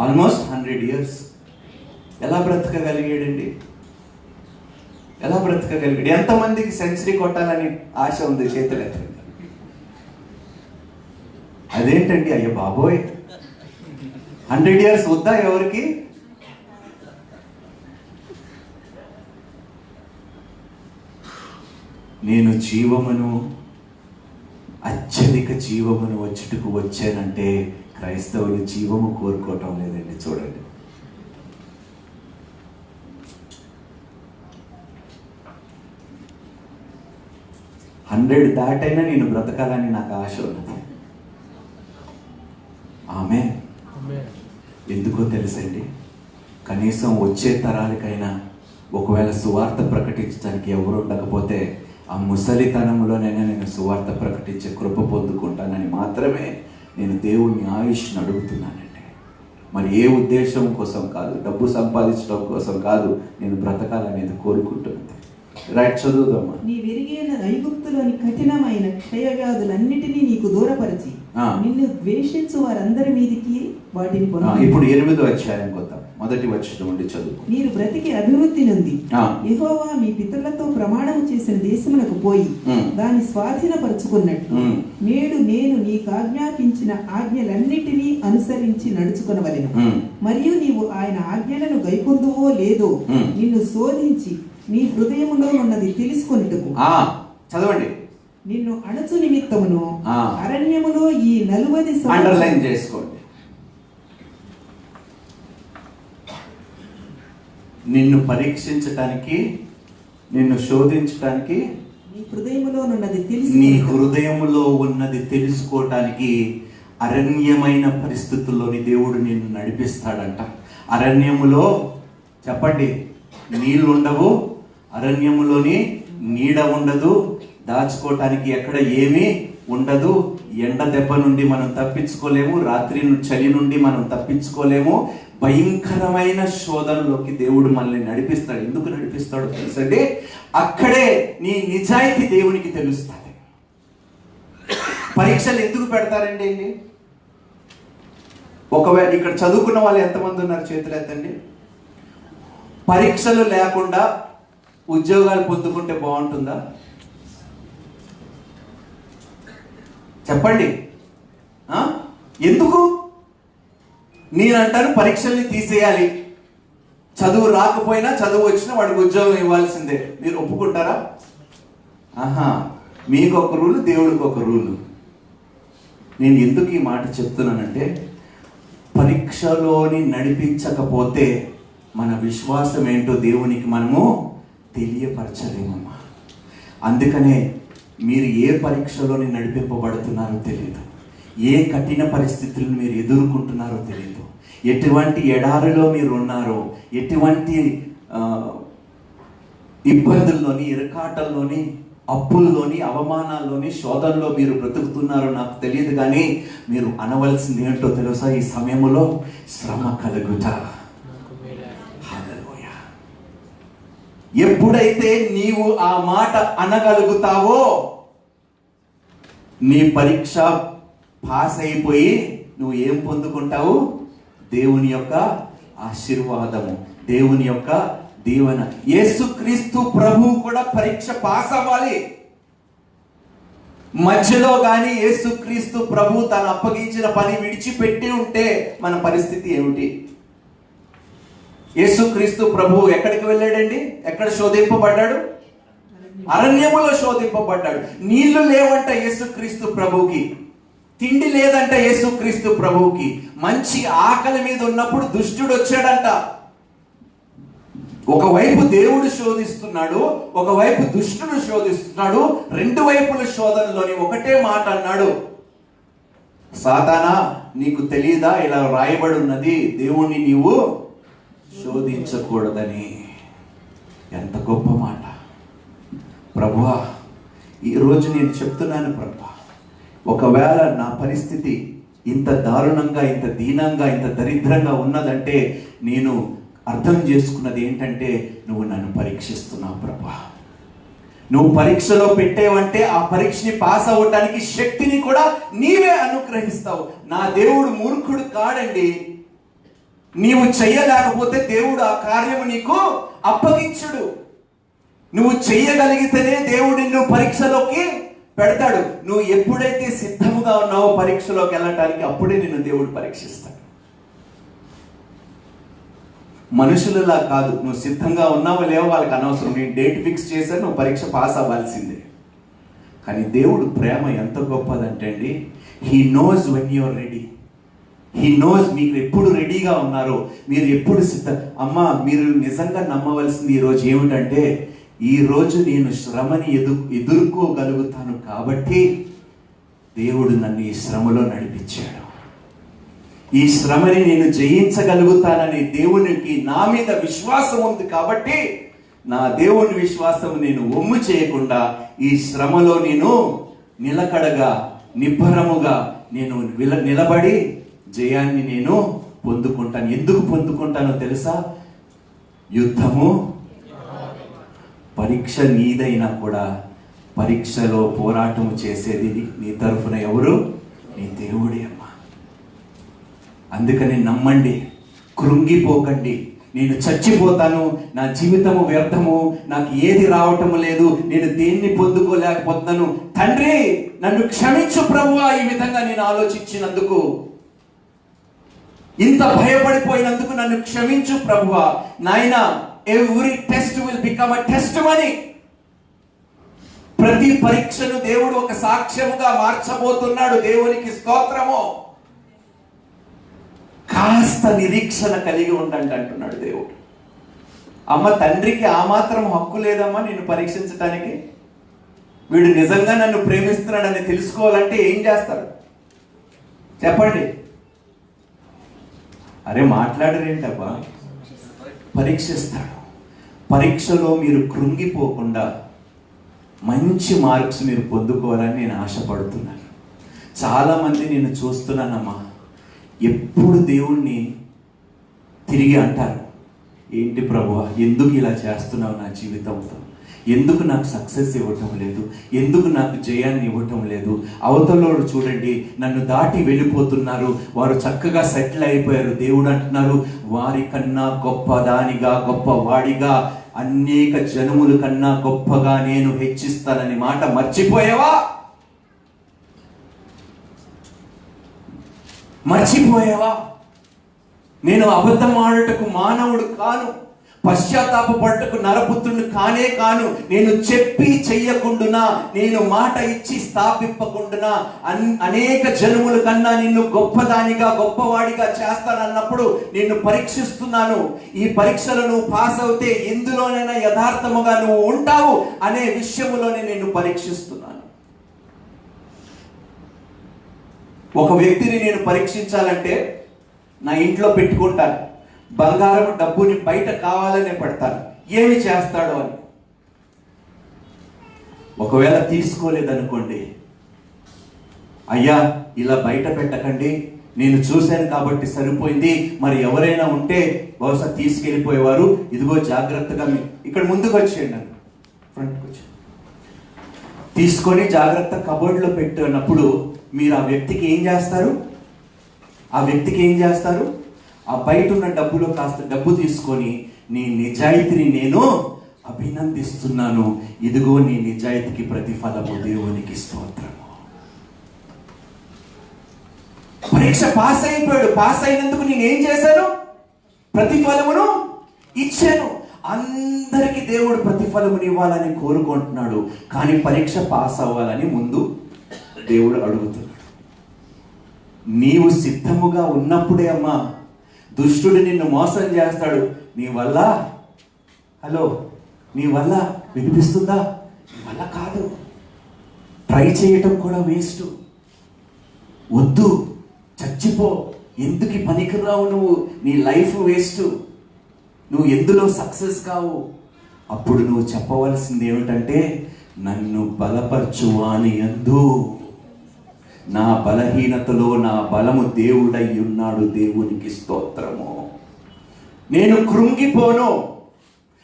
Almost 100 years. ఎలా బ్రతకగలిగాడండి? ఎంతమందికి సెంచరీ కొట్టాలని ఆశ ఉంది? చేతులెత్తండి. అదేంటండి, అయ్యో బాబోయ్, 100 years వద్దా ఎవరికి? నేను అత్యధిక జీవమును వచ్చుటకు వచ్చానంటే క్రైస్తవులు జీవము కోరుకోవటం లేదండి. చూడండి, హండ్రెడ్ దాటైనా నేను బ్రతకాలని నాకు ఆశ ఉన్నది. ఆమేన్. ఎందుకో తెలుసండి, కనీసం వచ్చే తరాలకైనా ఒకవేళ సువార్త ప్రకటించడానికి ఎవరు ఉండకపోతే ఆ ముసలితనంలోనైనా నేను సువార్త ప్రకటించే కృప పొందుకుంటానని మాత్రమే నేను దేవుణ్ణి ఆయుష్ని అడుగుతున్నానండి. మరి ఏ ఉద్దేశం కోసం కాదు, డబ్బు సంపాదించడం కోసం కాదు నేను బ్రతకాలనేది కోరుకుంటున్నది. రైట్, చదువుదామా. నీ విరిగిన ఐగుప్తులోని కఠినమైన క్షయవ్యాధులన్నిటినీ నీకు దూరపరిచి నిన్ను ద్వేషించు వారందరి మీదికి వాటిని ఇప్పుడు 8వ అధ్యాయం కొద్దాం, మొదటి వచనం నుండి చదువు. మీరు బ్రతికి అభివృద్ధి నుండి యెహోవా మీ పితరులతో ప్రమాణము చేసిన దేశమునకు పోయి దాన్ని స్వాధీనపరుచుకున్నట్టు నేడు నేను నీకు ఆజ్ఞాపించిన ఆజ్ఞలన్నిటినీ అనుసరించి నడుచుకొనవలెను. మరియు నీవు ఆయన ఆజ్ఞలను గైకొందువో లేదో నిన్ను శోధించి నీ హృదయములో ఉన్నది తెలుసుకొనుటకు. చదవండి. నిన్ను అణచు నిమిత్తమును అరణ్యములో ఈ 40 అండర్లైన్ చేసుకోండి. నిన్ను పరీక్షించటానికి, నిన్ను శోధించటానికి, నీ హృదయములో ఉన్నది తెలుసుకోవటానికి అరణ్యమైన పరిస్థితుల్లోని దేవుడు నిన్ను నడిపిస్తాడంట. అరణ్యములో చెప్పండి, నీళ్లు ఉండవు, అరణ్యములోని నీడ ఉండదు, దాచుకోవటానికి ఎక్కడ ఏమీ ఉండదు, ఎండ దెబ్బ నుండి మనం తప్పించుకోలేము, రాత్రి చలి నుండి మనం తప్పించుకోలేము. భయంకరమైన శోధనలోకి దేవుడు మనల్ని నడిపిస్తాడు. ఎందుకు నడిపిస్తాడో తెలుసండి, అక్కడే నీ నిజాయితీ దేవునికి తెలుస్తుంది. పరీక్షలు ఎందుకు పెడతారండి అండి? ఒకవేళ ఇక్కడ చదువుకున్న వాళ్ళు ఎంతమంది ఉన్నారు చేతులు ఎత్తండి. పరీక్షలు లేకుండా ఉద్యోగాలు పొందుకుంటే బాగుంటుందా? చెప్పండి. ఎందుకు? నేనంటాను పరీక్షల్ని తీసేయాలి. చదువు రాకపోయినా చదువు వచ్చినా వాడికి ఉద్యోగం ఇవ్వాల్సిందే. మీరు ఒప్పుకుంటారా? మీకు ఒక రూలు, దేవుడికి ఒక రూలు. నేను ఎందుకు ఈ మాట చెప్తున్నానంటే, పరీక్షలోని నడిపించకపోతే మన విశ్వాసం ఏంటో దేవునికి మనము తెలియపరచలేమమ్మా. అందుకనే మీరు ఏ పరీక్షలోని నడిపింపబడుతున్నారో తెలియదు, ఏ కఠిన పరిస్థితులను మీరు ఎదుర్కొంటున్నారో తెలియదు, ఎటువంటి ఎడారిలో మీరు ఉన్నారో, ఎటువంటి ఇబ్బందుల్లోని, ఇరకాటల్లోని, అప్పుల్లోని, అవమానాల్లోని, శోధనలో మీరు బ్రతుకుతున్నారో నాకు తెలియదు. కానీ మీరు అనవలసింది ఏంటో తెలుసా? ఈ సమయంలో శ్రమ కలుగుతా. ఎప్పుడైతే నీవు ఆ మాట అనగలుగుతావో, నీ పరీక్ష పాస్ అయిపోయి నువ్వు ఏం పొందుకుంటావు? దేవుని యొక్క ఆశీర్వాదము, దేవుని యొక్క దీవెన. యేసుక్రీస్తు ప్రభువు కూడా పరీక్ష పాస్ అవ్వాలి. మధ్యలో కానీ యేసుక్రీస్తు ప్రభు తను అప్పగించిన పని విడిచిపెట్టి ఉంటే మన పరిస్థితి ఏమిటి? యేసుక్రీస్తు ప్రభు ఎక్కడికి వెళ్ళాడండి? ఎక్కడ శోధింపబడ్డాడు? అరణ్యములో శోధింపబడ్డాడు. నీళ్లు లేవంట యేసుక్రీస్తు ప్రభువుకి, తిండి లేదంట యేసుక్రీస్తు ప్రభువుకి. మంచి ఆకలి మీద ఉన్నప్పుడు దుష్టుడు వచ్చాడంట. ఒకవైపు దేవుడు శోధిస్తున్నాడు, ఒకవైపు దుష్టుడు శోధిస్తున్నాడు. రెండు వైపుల శోధనలోని ఒకటే మాట అన్నాడు, సాతానా నీకు తెలియదా, ఇలా రాయబడి ఉన్నది, దేవుణ్ణి నీవు శోధించకూడదని. ఎంత గొప్ప మాట ప్రభువా. ఈరోజు నేను చెప్తున్నాను ప్రభువా, ఒకవేళ నా పరిస్థితి ఇంత దారుణంగా, ఇంత దీనంగా, ఇంత దరిద్రంగా ఉన్నదంటే నేను అర్థం చేసుకున్నది ఏంటంటే, నువ్వు నన్ను పరీక్షిస్తున్నావు ప్రభువా. నువ్వు పరీక్షలో పెట్టేవంటే ఆ పరీక్షని పాస్ అవ్వటానికి శక్తిని కూడా నీవే అనుగ్రహిస్తావు. నా దేవుడు మూర్ఖుడు కాడండి. నీవు చెయ్యలేకపోతే దేవుడు ఆ కార్యము నీకు అప్పగించుడు. నువ్వు చెయ్యగలిగితేనే దేవుడు నిన్ను పరీక్షలోకి పెడతాడు. నువ్వు ఎప్పుడైతే సిద్ధముగా ఉన్నావో పరీక్షలోకి వెళ్ళటానికి, అప్పుడే నిన్ను దేవుడు పరీక్షిస్తాడు. మనుషులలా కాదు, నువ్వు సిద్ధంగా ఉన్నావో లేవో వాళ్ళకి అనవసరం. నేను డేట్ ఫిక్స్ చేశాను, నువ్వు పరీక్ష పాస్ అవ్వాల్సిందే. కానీ దేవుడు ప్రేమ ఎంత గొప్పదంటే అండి, he knows when you are ready. He knows మీకు ఎప్పుడు రెడీగా ఉన్నారో, మీరు ఎప్పుడు అమ్మా మీరు నిజంగా నమ్మవలసింది ఈరోజు ఏమిటంటే, ఈరోజు నేను శ్రమని ఎదుర్కోగలుగుతాను కాబట్టి దేవుడు నన్ను ఈ శ్రమలో నడిపించాడు. ఈ శ్రమని నేను జయించగలుగుతానని దేవునికి నా మీద విశ్వాసం ఉంది కాబట్టి, నా దేవుని విశ్వాసం నేను ఒమ్ము చేయకుండా ఈ శ్రమలో నేను నిలకడగా, నిబ్బరముగా నేను నిలబడి జయాన్ని నేను పొందుకుంటాను. ఎందుకు పొందుకుంటానో తెలుసా? యుద్ధము పరీక్ష నీదైనా కూడా పరీక్షలో పోరాటం చేసేది నీ తరఫున ఎవరు? నీ దేవుడే అమ్మా. అందుకని నమ్మండి, కృంగిపోకండి. నేను చచ్చిపోతాను, నా జీవితము వ్యర్థము, నాకు ఏది రావటము లేదు, నేను దేన్ని పొందుకోలేకపోతున్నాను, తండ్రి నన్ను క్షమించు ప్రభువా, ఈ విధంగా నేను ఆలోచించినందుకు, ఇంత భయపడిపోయినందుకు నన్ను క్షమించు ప్రభువా. నాయనా, every test will become a testimony. ప్రతి పరీక్షను దేవుడు ఒక సాక్ష్యముగా మార్చబోతున్నాడు. దేవునికి స్తోత్రము. కాస్త నిరీక్షణ కలిగి ఉండండి అంటున్నాడు దేవుడు. అమ్మ, తండ్రికి ఆ మాత్రం హక్కు లేదమ్మా నిన్ను పరీక్షించడానికి? వీడు నిజంగా నన్ను ప్రేమిస్తున్నాడని తెలుసుకోవాలంటే ఏం చేస్తారు చెప్పండి? అరే మాట్లాడరేంటబ్బా? పరీక్షిస్తాడు. పరీక్షలో మీరు కృంగిపోకుండా మంచి మార్క్స్ మీరు పొందుకోవాలని నేను ఆశపడుతున్నాను. చాలామంది నేను చూస్తున్నానమ్మా, ఎప్పుడు దేవుణ్ణి తిరిగి అంటారు, ఏంటి ప్రభువా, ఎందుకు ఇలా చేస్తున్నావు నా జీవితంతో? ఎందుకు నాకు సక్సెస్ ఇవ్వటం లేదు? ఎందుకు నాకు జయాన్ని ఇవ్వటం లేదు? అవతలోడు చూడండి, నన్ను దాటి వెళ్ళిపోతున్నారు, వారు చక్కగా సెటిల్ అయిపోయారు. దేవుడు అంటున్నారు, వారి కన్నా గొప్పదానిగా, గొప్పవాడిగా, అనేక జనముల కన్నా గొప్పగా నేను హెచ్చిస్తానని మాట మర్చిపోయావా? మర్చిపోయావా? నేను అబద్ధం ఆడటకు మానవుడు కాను, పశ్చాత్తాపపడటకు నరపుత్రుని కానే కాను. నేను చెప్పి చెయ్యకుండునా, నేను మాట ఇచ్చి స్థాపింపకుండునా, అనేక జనముల కన్నా నిన్ను గొప్పదానిగా, గొప్పవాడిగా చేస్తానన్నప్పుడు నిన్ను పరీక్షిస్తున్నాను. ఈ పరీక్షలో నువ్వు పాస్ అవుతే ఎందులోనైనా యథార్థముగా నువ్వు ఉంటావు అనే విషయములోనే నేను పరీక్షిస్తున్నాను. ఒక వ్యక్తిని నేను పరీక్షించాలంటే నా ఇంట్లో పెట్టుకుంటాను, బంగారం డబ్బుని బయట కావాలనే పెడతాను, ఏమి చేస్తాడో అని. ఒకవేళ తీసుకోలేదనుకోండి, అయ్యా ఇలా బయట పెట్టకండి, నేను చూశాను కాబట్టి సరిపోయింది, మరి ఎవరైనా ఉంటే బహుశా తీసుకెళ్ళిపోయేవారు, ఇదిగో జాగ్రత్తగా ఇక్కడ ముందుకు వచ్చేయండి, ఫ్రంట్కి వచ్చి తీసుకొని జాగ్రత్త కబోర్డ్లో పెట్టినప్పుడు మీరు ఆ వ్యక్తికి ఏం చేస్తారు? ఆ బయట ఉన్న డబ్బులో కాస్త డబ్బు తీసుకొని, నీ నిజాయితీని నేను అభినందిస్తున్నాను, ఇదిగో నీ నిజాయితీకి ప్రతిఫలము, దేవునికి స్తోత్రము. పరీక్ష పాస్ అయిపోయాడు. పాస్ అయినందుకు నేను ఏం చేశాను? ప్రతిఫలమును ఇచ్చాను. అందరికీ దేవుడు ప్రతిఫలముని ఇవ్వాలని కోరుకుంటున్నాడు, కానీ పరీక్ష పాస్ అవ్వాలని ముందు దేవుడు అడుగుతున్నాడు. నీవు సిద్ధముగా ఉన్నప్పుడే అమ్మా, దుష్టుడు నిన్ను మోసం చేస్తాడు. నీ వల్ల వినిపిస్తుందా? నీ వల్ల కాదు. ట్రై చేయటం కూడా వేస్ట్. వద్దు, చచ్చిపో, ఎందుకు పనికిరావు నువ్వు, నీ లైఫ్ వేస్ట్, నువ్వు ఎందులో సక్సెస్ కావు. అప్పుడు నువ్వు చెప్పవలసింది ఏమిటంటే, నన్ను బలపరచువాని యందు, నా బలహీనతలో నా బలము దేవుడై ఉన్నాడు, దేవునికి స్తోత్రము. నేను కృంగిపోను,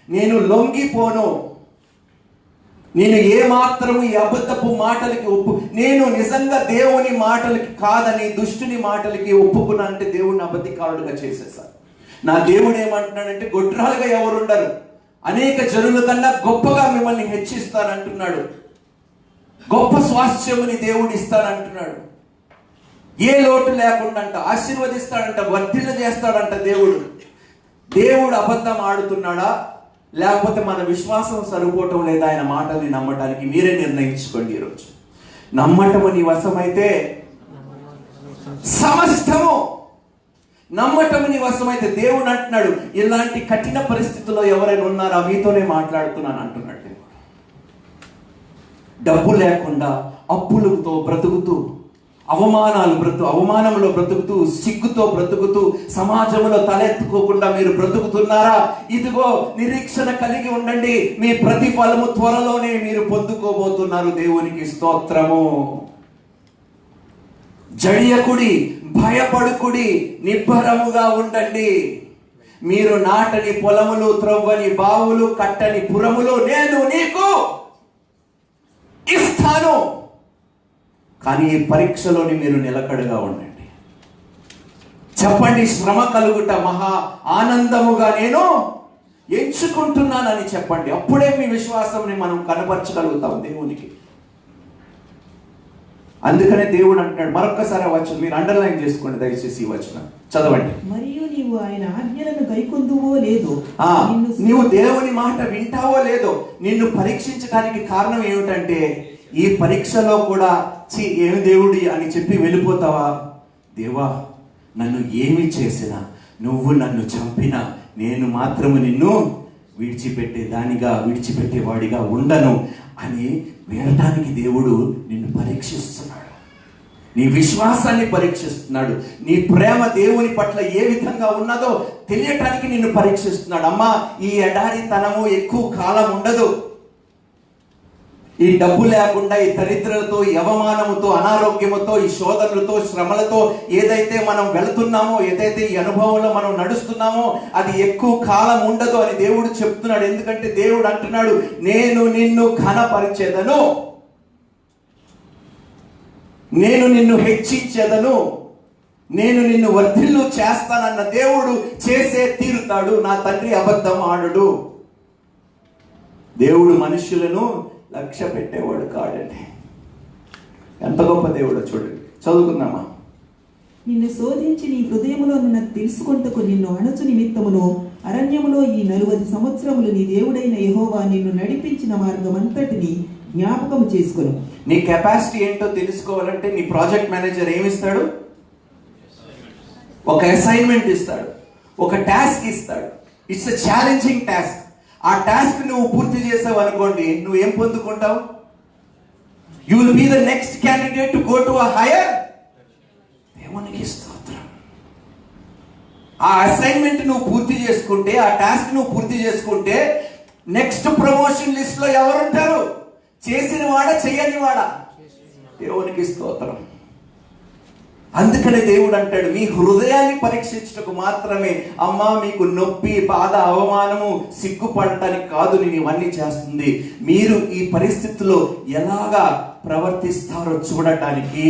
నేను లొంగిపోను, నేను ఏమాత్రము ఈ అబద్ధపు మాటలకి నేను నిజంగా దేవుని మాటలకి కాదని దుష్టుని మాటలకి ఒప్పుకున్నానంటే దేవుడిని అబద్ధికారుడుగా చేసేసాను. నా దేవుడు ఏమంటున్నాడంటే, గొడ్రాలుగా ఎవరుండరు, అనేక జనుల కన్నా గొప్పగా మిమ్మల్ని హెచ్చిస్తానంటున్నాడు, గొప్ప స్వాస్థ్యముని దేవుడు ఇస్తానంటున్నాడు, ఏ లోటు లేకుండా ఆశీర్వదిస్తాడంట, వర్ధిల్ల చేస్తాడంట. దేవుడు అబద్ధం ఆడుతున్నాడా, లేకపోతే మన విశ్వాసం సరిపోవటం లేదా ఆయన మాటల్ని నమ్మటానికి? మీరే నిర్ణయించుకోండి. ఈరోజు నమ్మటము నీ వశమైతే సమస్తము, నమ్మటము నీ వశమైతే, దేవుడు అంటున్నాడు, ఇలాంటి కఠిన పరిస్థితుల్లో ఎవరైనా ఉన్నారా, మీతోనే మాట్లాడుతున్నాను అంటున్నాడు. డబ్బు లేకుండా అప్పులతో బ్రతుకుతూ, అవమానంలో బ్రతుకుతూ, సిగ్గుతో బ్రతుకుతూ, సమాజంలో తలెత్తుకోకుండా మీరు బ్రతుకుతున్నారా? ఇదిగో నిరీక్షణ కలిగి ఉండండి, మీ ప్రతిఫలము త్వరలోనే మీరు పొందుకోబోతున్నారు. దేవునికి స్తోత్రము. జడియకుడి, భయపడుకుడి, నిబ్బరముగా ఉండండి. మీరు నాటని పొలములు, త్రవ్వని బావులు, కట్టని పురములు నేను నీకు ఇస్తాను. కానీ ఈ పరీక్షలోని మీరు నిలకడగా ఉండండి. చెప్పండి, శ్రమ కలుగుట మహా ఆనందముగా నేను ఎంచుకుంటున్నానని చెప్పండి. అప్పుడే మీ విశ్వాసంని మనం కనపరచగలుగుతాం దేవునికి. అందుకనే దేవుడు అంటున్నాడు, మరొక్కసారి ఆ వచనం మీరు అండర్లైన్ చేసుకోండి దయచేసి, ఈ వచనం చదవండి. మరియు నీవు ఆయన ఆజ్ఞలను గైకొందువో లేదో, నీవు దేవుని మాట వింటావో లేదో. నిన్ను పరీక్షించడానికి కారణం ఏమిటంటే, ఈ పరీక్షలో కూడా ఏమి దేవుడి అని చెప్పి వెళ్ళిపోతావా? దేవా, నన్ను ఏమి చేసినా, నువ్వు నన్ను చంపినా, నేను మాత్రము నిన్ను విడిచిపెట్టేవాడిగా ఉండను అని వెళ్ళటానికి దేవుడు నిన్ను పరీక్షిస్తున్నాడు. నీ విశ్వాసాన్ని పరీక్షిస్తున్నాడు. నీ ప్రేమ దేవుని పట్ల ఏ విధంగా ఉన్నదో తెలియటానికి నిన్ను పరీక్షిస్తున్నాడు. అమ్మా, ఈ ఎడారితనము ఎక్కువ కాలం ఉండదు. ఈ డబ్బు లేకుండా, ఈ దరిద్రలతో, ఈ అవమానముతో, అనారోగ్యముతో, ఈ శోధనలతో, శ్రమలతో ఏదైతే మనం వెళుతున్నామో, ఏదైతే ఈ అనుభవంలో మనం నడుస్తున్నామో అది ఎక్కువ కాలం ఉండదు అని దేవుడు చెప్తున్నాడు. ఎందుకంటే దేవుడు అంటున్నాడు, నేను నిన్ను ఘనపరిచేదను, నేను నిన్ను హెచ్చించేదను, నేను నిన్ను వర్ధిల్లు చేస్తానన్న దేవుడు చేసే తీరుతాడు. నా తండ్రి అబద్ధం ఆడడు. దేవుడు మనుషులను లక్ష్య పెట్టేవాడు కాడండి. ఎంత గొప్ప దేవుడో చూడండి. చదువుకుందామా. నిన్ను శోధించి నీ హృదయములో తెలుసుకొంటకు నిన్ను అణచు నిమిత్తమును అరణ్యములో ఈ 40 సంవత్సరములు నీ దేవుడైన యెహోవా నిన్ను నడిపించిన మార్గం అంతటిని జ్ఞాపకము చేసుకొను. నీ కెపాసిటీ ఏంటో తెలుసుకోవాలంటే నీ ప్రాజెక్ట్ మేనేజర్ ఏమిస్తాడు? ఒక అసైన్మెంట్ ఇస్తాడు, ఒక టాస్క్ ఇస్తాడు. It's a challenging task. ఆ టాస్క్ నువ్వు పూర్తి చేసావు అనుకోండి, నువ్వు ఏం పొందుకుంటావు? You will be the next candidate to go to a higher. దేవునికి స్తోత్రం. ఆ అసైన్మెంట్ నువ్వు పూర్తి చేసుకుంటే, ఆ టాస్క్ నువ్వు పూర్తి చేసుకుంటే నెక్స్ట్ ప్రమోషన్ లిస్ట్ లో ఎవరుంటారు? చేసిన వాడా, చెయ్యని వాడా? దేవునికి స్తోత్రం. అందుకనే దేవుడు అంటాడు, మీ హృదయాన్ని పరీక్షించటకు మాత్రమే. అమ్మా, మీకు నొప్పి, బాధ, అవమానము, సిగ్గుపడటానికి కాదు నేను ఇవన్నీ చేస్తుంది. మీరు ఈ పరిస్థితుల్లో ఎలాగా ప్రవర్తిస్తారో చూడటానికి,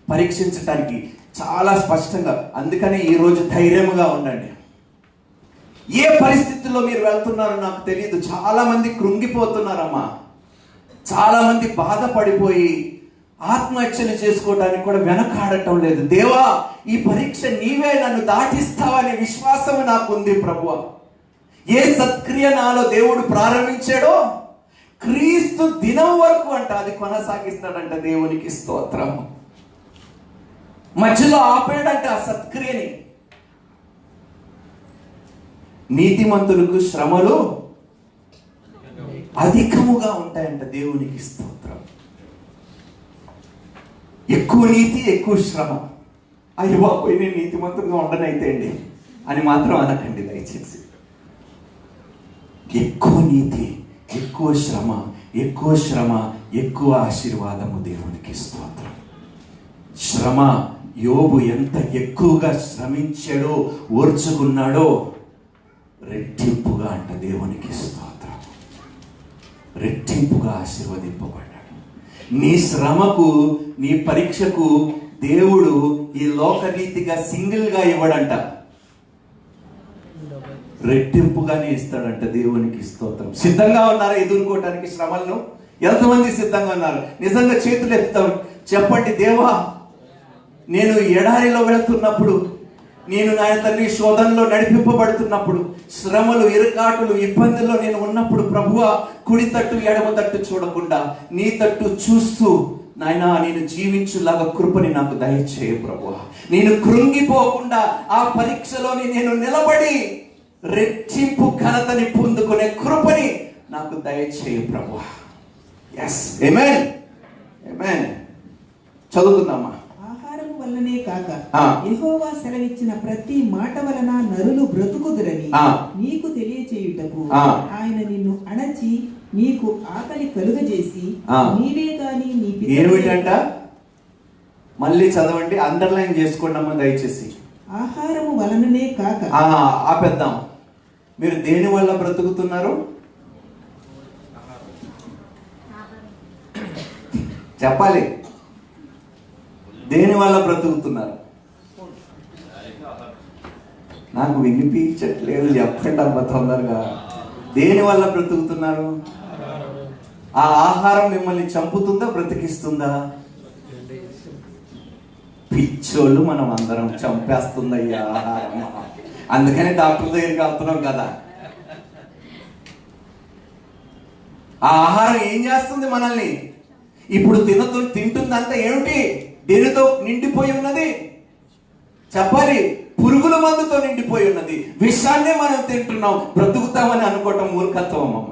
పరీక్షించటానికి. చాలా స్పష్టంగా. అందుకనే ఈరోజు ధైర్యముగా ఉండండి. ఏ పరిస్థితుల్లో మీరు వెళ్తున్నారో నాకు తెలియదు. చాలా మంది కృంగిపోతున్నారమ్మా. చాలా మంది బాధపడిపోయి ఆత్మహత్యలు చేసుకోవడానికి కూడా వెనకాడటం లేదు. దేవా, ఈ పరీక్ష నీవే నన్ను దాటిస్తావనే విశ్వాసం నాకుంది ప్రభువా. ఏ సత్క్రియ నాలో దేవుడు ప్రారంభించాడో క్రీస్తు దినం వరకు అంట అది కొనసాగిస్తాడంట. దేవునికి స్తోత్రం. మధ్యలో ఆపేడంట ఆ సత్క్రియని. నీతిమంతులకు శ్రమలు అధికముగా ఉంటాయంట. దేవునికి స్తోత్రం. ఎక్కువ నీతి, ఎక్కువ శ్రమ. అయ్యో బాబోయ్, నేను నీతిమంతుడిగా ఉండనైతే అండి అని మాత్రం అనకండి దయచేసి. ఎక్కువ నీతి, ఎక్కువ శ్రమ, ఎక్కువ ఆశీర్వాదము. దేవునికి స్తోత్రం. శ్రమ, యోబు ఎంత ఎక్కువగా శ్రమించాడో, ఓర్చుకున్నాడో రెట్టింపుగా అంట. దేవునికి స్తోత్రం. రెట్టింపుగా ఆశీర్వదింపబడ్డాడు. నీ శ్రమకు, నీ పరీక్షకు దేవుడు ఈ లోకరీతిగా సింగిల్ గా ఇవ్వడంట, రెట్టింపుగానే ఇస్తాడంట. దేవునికి స్తోత్రం. సిద్ధంగా ఉన్నారా ఎదుర్కోవటానికి శ్రమలను? ఎంతమంది సిద్ధంగా ఉన్నారు? నిజంగా చేతులు ఎత్తుతాం. చెప్పండి, దేవా, నేను ఎడారిలో వెళుతున్నప్పుడు, నేను నా తండ్రి శోధనలో నడిపింపబడుతున్నప్పుడు, శ్రమలు, ఇరుకాటులు, ఇబ్బందుల్లో నేను ఉన్నప్పుడు, ప్రభువా, కుడి తట్టు ఎడమ తట్టు చూడకుండా నీ తట్టు చూస్తూ, నాయనా, నేను జీవించులాగా కృపని నాకు దయచేయ ప్రభువా. నేను కృంగిపోకుండా ఆ పరీక్షలోని నేను నిలబడి రెట్టింపు ఘనతని పొందుకునే కృపని నాకు దయచేయ ప్రభువా. ఎస్, ఆమేన్, ఆమేన్. చదువుకుందామా. ఆహారము వల్లనే కాక యెహోవా సెలవిచ్చిన ప్రతి మాట వలన నరులు బ్రతుకుదురని నీకు తెలియచేయుటకు ఆయన నిన్ను అణచి నీకు ఆకలి కలుగజేసి నీవే గాని నీ ఏమిటంట? మళ్ళీ చదవండి, అండర్లైన్ చేసుకోండి అమ్మా దయచేసి. ఆహారము వలననే కాక. ఆపేద్దాం. మీరు దేని వల్ల బ్రతుకుతున్నారు? చెప్పాలి. దేని వల్ల బ్రతుకుతున్నారు? నాకు వినిపించట్లేదు, చెప్పండి అబ్బా తొందరగా. దేని వల్ల బ్రతుకుతున్నారు? ఆ ఆహారం మిమ్మల్ని చంపుతుందా, బ్రతికిస్తుందా? పిచ్చోళ్ళు మనం అందరం, చంపేస్తుందయ్యా ఆహారం. అందుకని డాక్టర్ దగ్గరికి వెళ్తున్నాం కదా. ఆ ఆహారం ఏం చేస్తుంది మనల్ని? ఇప్పుడు తింటుందంతా ఏమిటి? దేనితో నిండిపోయి ఉన్నది? చెప్పాలి. పురుగుల మందుతో నిండిపోయి ఉన్నది. విషాన్నే మనం తింటున్నాం. బ్రతుకుతామని అనుకోవటం మూర్ఖత్వం అమ్మ.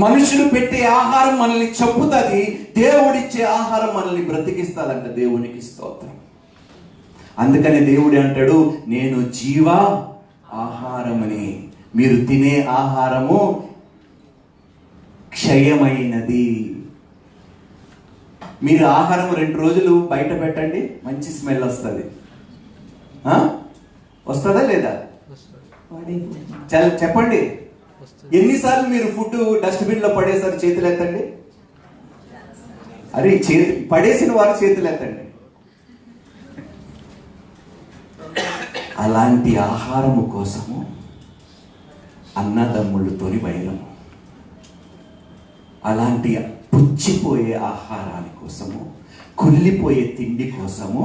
మనుషులు పెట్టే ఆహారం మనల్ని చంపుతుంది, దేవుడిచ్చే ఆహారం మనల్ని బ్రతికిస్తాదంట. దేవునికి స్తోత్రం. అందుకని దేవుడు అంటాడు, నేను జీవ ఆహారమని. మీరు తినే ఆహారము క్షయమైనది. మీరు ఆహారం 2 రోజులు బయట పెట్టండి, మంచి స్మెల్ వస్తుంది. వస్తుందా లేదా? చెప్పండి. ఎన్నిసార్లు మీరు ఫుడ్ డస్ట్బిన్ లో పడేసారు? చేతులు ఎత్తండి. అరే పడేసిన వారు చేతులు ఎత్తండి. అలాంటి ఆహారము కోసము అన్నదమ్ములతోని వైరము. అలాంటి పుచ్చిపోయే ఆహారాని కోసము, కుళ్ళిపోయే తిండి కోసము,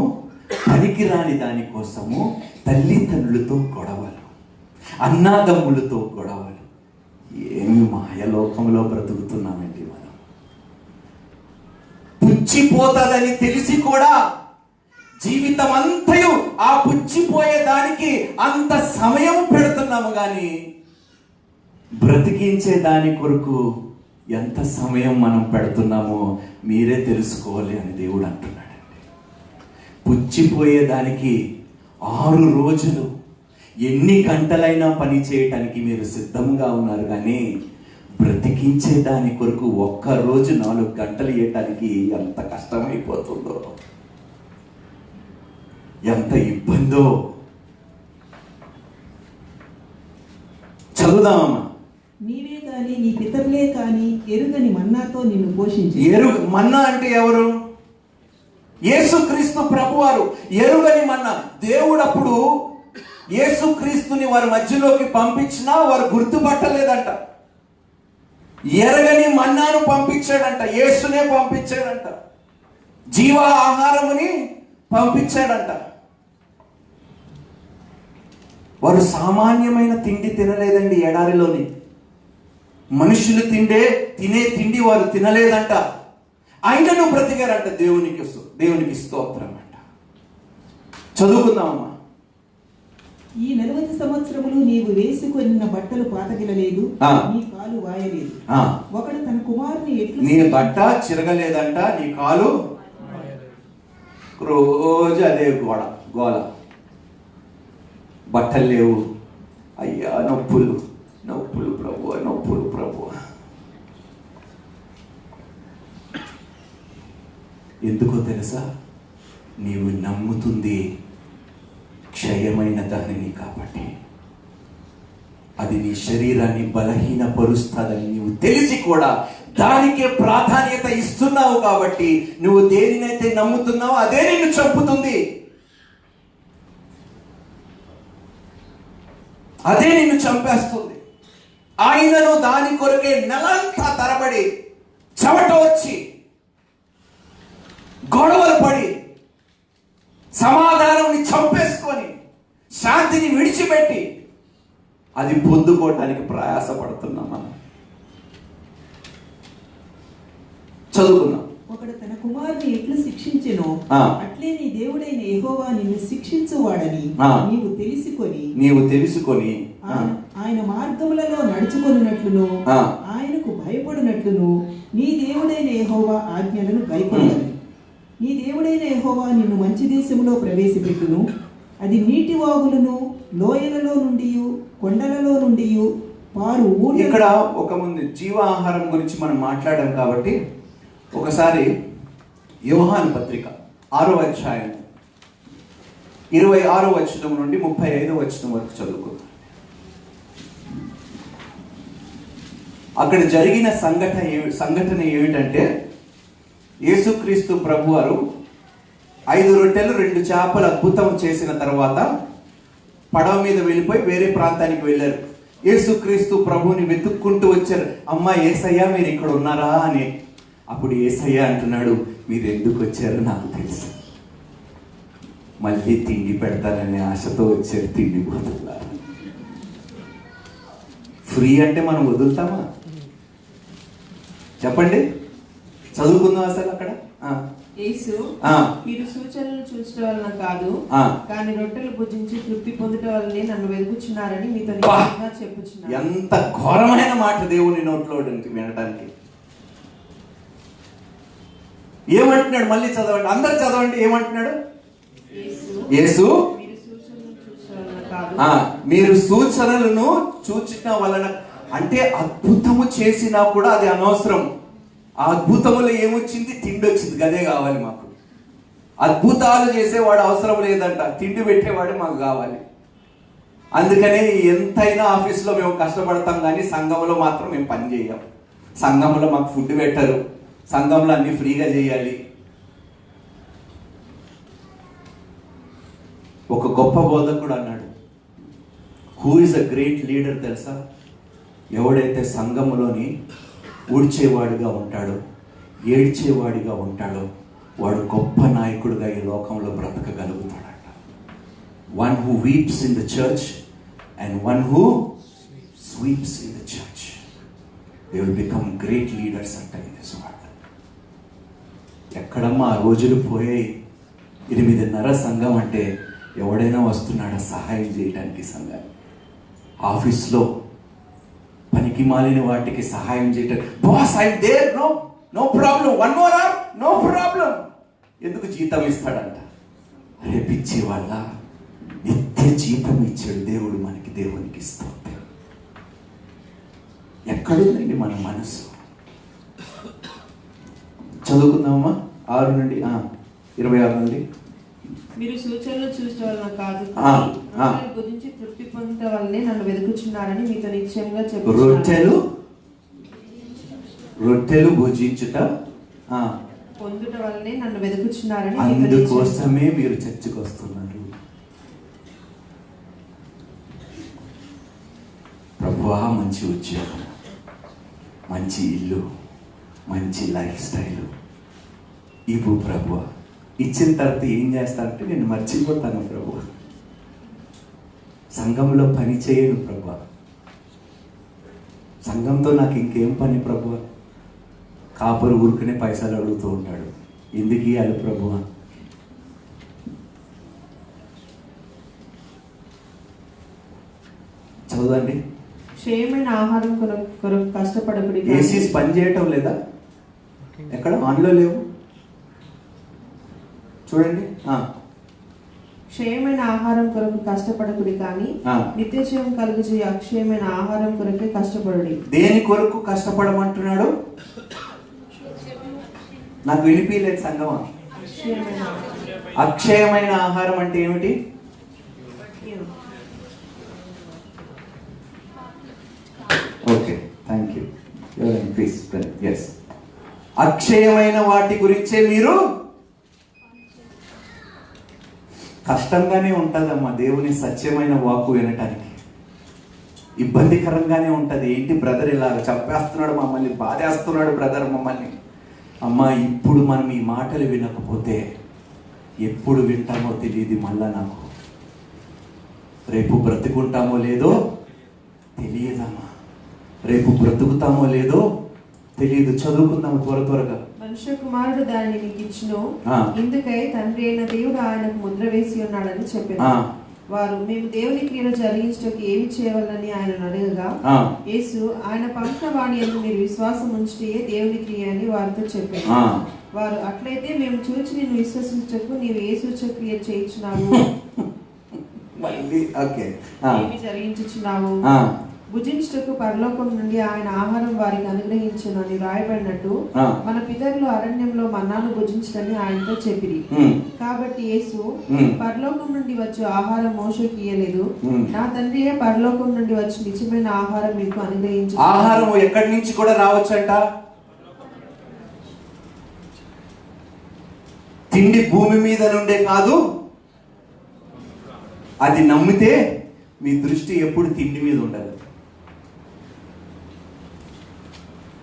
పనికిరాని దాని కోసము తల్లిదండ్రులతో గొడవలు, అన్నాదమ్ములతో గొడవలు. ఏమి మాయలోకంలో బ్రతుకుతున్నామండి మనం. పుచ్చిపోతాదని తెలిసి కూడా జీవితం అంతయు ఆ పుచ్చిపోయే దానికి అంత సమయం పెడుతున్నాము, కానీ బ్రతికించే దాని కొరకు ఎంత సమయం మనం పెడుతున్నామో మీరే తెలుసుకోవాలి అని దేవుడు అంటున్నాడండి. పుచ్చిపోయే దానికి 6 రోజులు ఎన్ని గంటలైనా పని చేయటానికి మీరు సిద్ధంగా ఉన్నారు, కానీ బ్రతికించే దాని కొరకు 1 రోజు 4 గంటలు ఇవ్వటానికి ఎంత కష్టమైపోతుందో, ఎంత ఇబ్బందో. చదువుదామమ్మా. నీవే కాని నీ పితరులే కాని ఎరుగని మన్నాతో నిన్ను పోషించి. మన్నా అంటే ఎవరు? యేసుక్రీస్తు ప్రభువారు. ఎరుగని మన్నా. దేవుడు అప్పుడు యేసుక్రీస్తుని వారి మధ్యలోకి పంపించినా వారు గుర్తుపట్టలేదంట. ఎరగని మన్నాను పంపించాడంట. యేసునే పంపించాడంట. జీవ ఆహారముని పంపించాడంట. వారు సామాన్యమైన తిండి తినలేదండి. ఎడారిలోని మనుషులు తినే తిండి వారు తినలేదంట. ఆయనను బ్రతికారంట. దేవునికి స్తోత్రం అంట. చదువుకుందామమ్మా. ఈ 40 సంవత్సరములు నీవు వేసుకొనిన బట్టలు పాతగిలలేదు, నీ కాలు వాయలేదు. ఒకడు తన కుమారుని ఎట్లు. నీ బట్ట చిరగలేదంట, నీ కాలు. రోజు అదే గోల. బట్టలు లేవు, అయ్యా నొప్పులు ప్రభు, నొప్పులు ప్రభు. ఎందుకో తెలుసా? నీవు నమ్ముతుంది క్షయమైన దానిని కాబట్టి. అది నీ శరీరాన్ని బలహీనపరుస్తుందని నీవు తెలిసి కూడా దానికే ప్రాధాన్యత ఇస్తున్నావు కాబట్టి నువ్వు దేనినైతే నమ్ముతున్నావో అదే నిన్ను చంపుతుంది, అదే నిన్ను చంపేస్తుంది. ఆయనను దాని కొరకే నెలంతా తరబడి చెమట వచ్చి గొడవలు పడి సమాధానాన్ని చంపేసుకొని శాంతిని విడిచిపెట్టి అది పొందుకోవటానికి ప్రయాసపడుతున్నాం మనం. చదువుకున్నాం. ఒకడు తన కుమారుని ఎట్లు శిక్షించెనో అట్లే నీ దేవుడైన యెహోవా నిన్ను శిక్షించువాడని నీవు తెలుసుకొని ఆయన మార్గములలో నడుచుకొనున్నట్లును ఆయనకు భయపడినట్లును నీ దేవుడైన యెహోవా ఆజ్ఞలను గైకొనవలెను. నీ దేవుడైన యెహోవా నిన్ను మంచి దేశములో ప్రవేశపెట్టును. అది నీటి వాగులను లోయలలో నుండి కొండలలో నుండి పారు. ఇక్కడ ఒక ముందు జీవాహారం గురించి మనం మాట్లాడాం కాబట్టి ఒకసారి యోహాను పత్రిక 6వ అధ్యాయం 26వ వచనం నుండి 35వ వచనం వరకు చదువుకుందాం. అక్కడ జరిగిన సంఘటన ఏమిటంటే, యేసుక్రీస్తు ప్రభువారు 5 రొట్టెలు 2 చేపలు అద్భుతం చేసిన తర్వాత పడవ మీద వెళ్ళిపోయి వేరే ప్రాంతానికి వెళ్ళారు. యేసుక్రీస్తు ప్రభువుని వెతుక్కుంటూ వచ్చారు. అమ్మా యేసయ్య మీరు ఇక్కడ ఉన్నారా అని. అప్పుడు యేసయ్య అంటున్నాడు, మీరు ఎందుకు వచ్చారో నాకు తెలుసు, మళ్ళీ తిండి పెడతారనే ఆశతో వచ్చారు తిండి పోతున్నారు. ఫ్రీ అంటే మనం వదులుతామా చెప్పండి? చదువుకుందాం అసలు అక్కడ. యేసు, మీరు సూచనలు చూచడం వలన కాదు, కానీ రొట్టెలు భుజించి తృప్తి పొందడం వల్లనే నన్ను వెతుకుచున్నారని మీతో నిజంగా చెప్పుచున్నాను. ఎంత ఘోరమైన మాట దేవుని నోట్లో వినడానికి. ఏమంటున్నాడు? మళ్ళీ చదవండి, అందరు చదవండి. ఏమంటున్నాడు? యేసు, మీరు సూచనలను చూచటం వలన, అంటే అద్భుతము చేసినా కూడా అది అనవసరం. ఆ అద్భుతములో ఏమొచ్చింది? తిండి వచ్చింది, గదే కావాలి మాకు. అద్భుతాలు చేసేవాడు అవసరం లేదంట, తిండి పెట్టేవాడు మాకు కావాలి. అందుకనే ఎంతైనా ఆఫీస్లో మేము కష్టపడతాం, కానీ సంఘంలో మాత్రం మేము పని చేయం. సంఘంలో మాకు ఫుడ్ పెట్టరు, సంఘంలో అన్ని ఫ్రీగా చేయాలి. ఒక గొప్ప బోధకుడు అన్నాడు, who is a great leader తెలుసా? ఎవడైతే సంఘములోని ఊడ్చేవాడిగా ఉంటాడో, ఏడ్చేవాడిగా ఉంటాడో, వాడు గొప్ప నాయకుడిగా ఈ లోకంలో బ్రతకగలుగుతాడట. One who weeps in the church and one who sweeps in the church, they will become great leaders అంట ఇన్ దిస్ వరల్డ్. ఎక్కడమ్మా ఆ రోజులు పోయాయి. 8:30 సంఘం అంటే ఎవడైనా వస్తున్నాడా సహాయం చేయడానికి? సంఘాన్ని ఆఫీస్లో పనికి మాలిన వాటికి సహాయం చేయటం. Boss I there, no problem, 1 more hour, no problem. ఎందుకు? జీతం ఇస్తాడంట. రేపిచ్చే వాళ్ళ నిత్య జీతం ఇచ్చాడు దేవుడు మనకి, దేవునికి ఇస్తుంది. ఎక్కడుందండి మన మనసు? చదువుకుందామా 6 నుండి 26 నుండి. మీరు సూచనలు చూడటం వలన కాదు, గురించి తృప్తి పొందడం వల్లనే నన్ను వెతుకుచున్నారని మీతో నిశ్చయంగా చెప్పుచున్నాను. రొట్టెలు భుజించుట పొందుట వల్లనే నన్ను వెతుకుచున్నారని, అందుకోసమే మీరు చర్చికి వస్తున్నారు. ప్రభువా మంచి ఉద్యోగం, మంచి ఇల్లు, మంచి లైఫ్ స్టైల్ ఇవ్వు ప్రభువా. ఇచ్చిన తర్వాత ఏం చేస్తానంటే నేను మర్చిపోతాను ప్రభు, సంఘంలో పని చేయను ప్రభు, సంఘంతో నాకు ఇంకేం పని ప్రభు. కాపరు ఊరుకునే పైసలు అడుగుతూ ఉంటాడు, ఎందుకు ఇవ్వాలి ప్రభు? చదవండి. క్షేమైన ఆహారం కొరకు కష్టపడకుడి. ఏసీస్ పని చేయటం లేదా? ఎక్కడ ఆన్లో లేవు చూడండి. క్షయమైన ఆహారం కొరకు కష్టపడకుడి, కానీ నిత్యజీవం కలుగుచే అక్షయమైన ఆహారం కొరకే కష్టపడుడి. దేని కొరకు కష్టపడమంటున్నాడు? నాకు వినిపించలేదు సంగమా. అక్షయమైన ఆహారం అంటే ఏమిటి? Okay, thank you. ఎస్, అక్షయమైన వాటి గురించే మీరు. కష్టంగానే ఉంటుందమ్మా దేవుని సత్యమైన వాక్కు వినటానికి, ఇబ్బందికరంగానే ఉంటుంది. ఏంటి బ్రదర్ ఇలాగ చంపేస్తున్నాడు మమ్మల్ని, బాధేస్తున్నాడు బ్రదర్ మమ్మల్ని. అమ్మా ఇప్పుడు మనం ఈ మాటలు వినకపోతే ఎప్పుడు వింటామో తెలియదు. మళ్ళా నాకు రేపు బ్రతుకుంటామో లేదో తెలియదమ్మా, రేపు బ్రతుకుతామో లేదో తెలియదు. చదువుకుందాము త్వరగా. మనుష్య కుమారుడు దానిని మీకు ఇచ్చును, ఇందుకై తండ్రి అయిన దేవుడు ఆయనకు ముద్ర వేసి ఉన్నాడని చెప్పారు. వారు, మేము దేవుని క్రియలు జరిగించడానికి ఏమి చేయవాలని ఆయన అడగగా, యేసు, ఆయన పంపిన వాణి యందు మీరు విశ్వాసం ఉంచితే దేవుని క్రియ అని వారితో చెప్పారు. వారు, అట్లయితే మేము చూచి నిన్ను విశ్వసించకు నీవు ఏ సూచక క్రియ చేయించున్నావు, ఏమి జరిగించుచున్నావు, భుజించుటకు పరలోకం నుండి ఆయన ఆహారం వారికి అనుగ్రహించును అని రాయబడినట్టు మన పితరులు అరణ్యంలో మన్నాను భుజించడని ఆయనతో చెప్పిరి. కాబట్టి యేసు పరలోకం నుండి వచ్చే ఆహారం మోషేకి ఇయ్యలేదు, నా తండ్రియే పరలోకం నుండి వచ్చి నిజమైన ఆహారం మీకు అనుగ్రహించు. ఆహారం ఎక్కడి నుంచి కూడా రావచ్చంట. తిండి భూమి మీద నుండే కాదు, అది నమ్మితే మీ దృష్టి ఎప్పుడు తిండి మీద ఉండదు.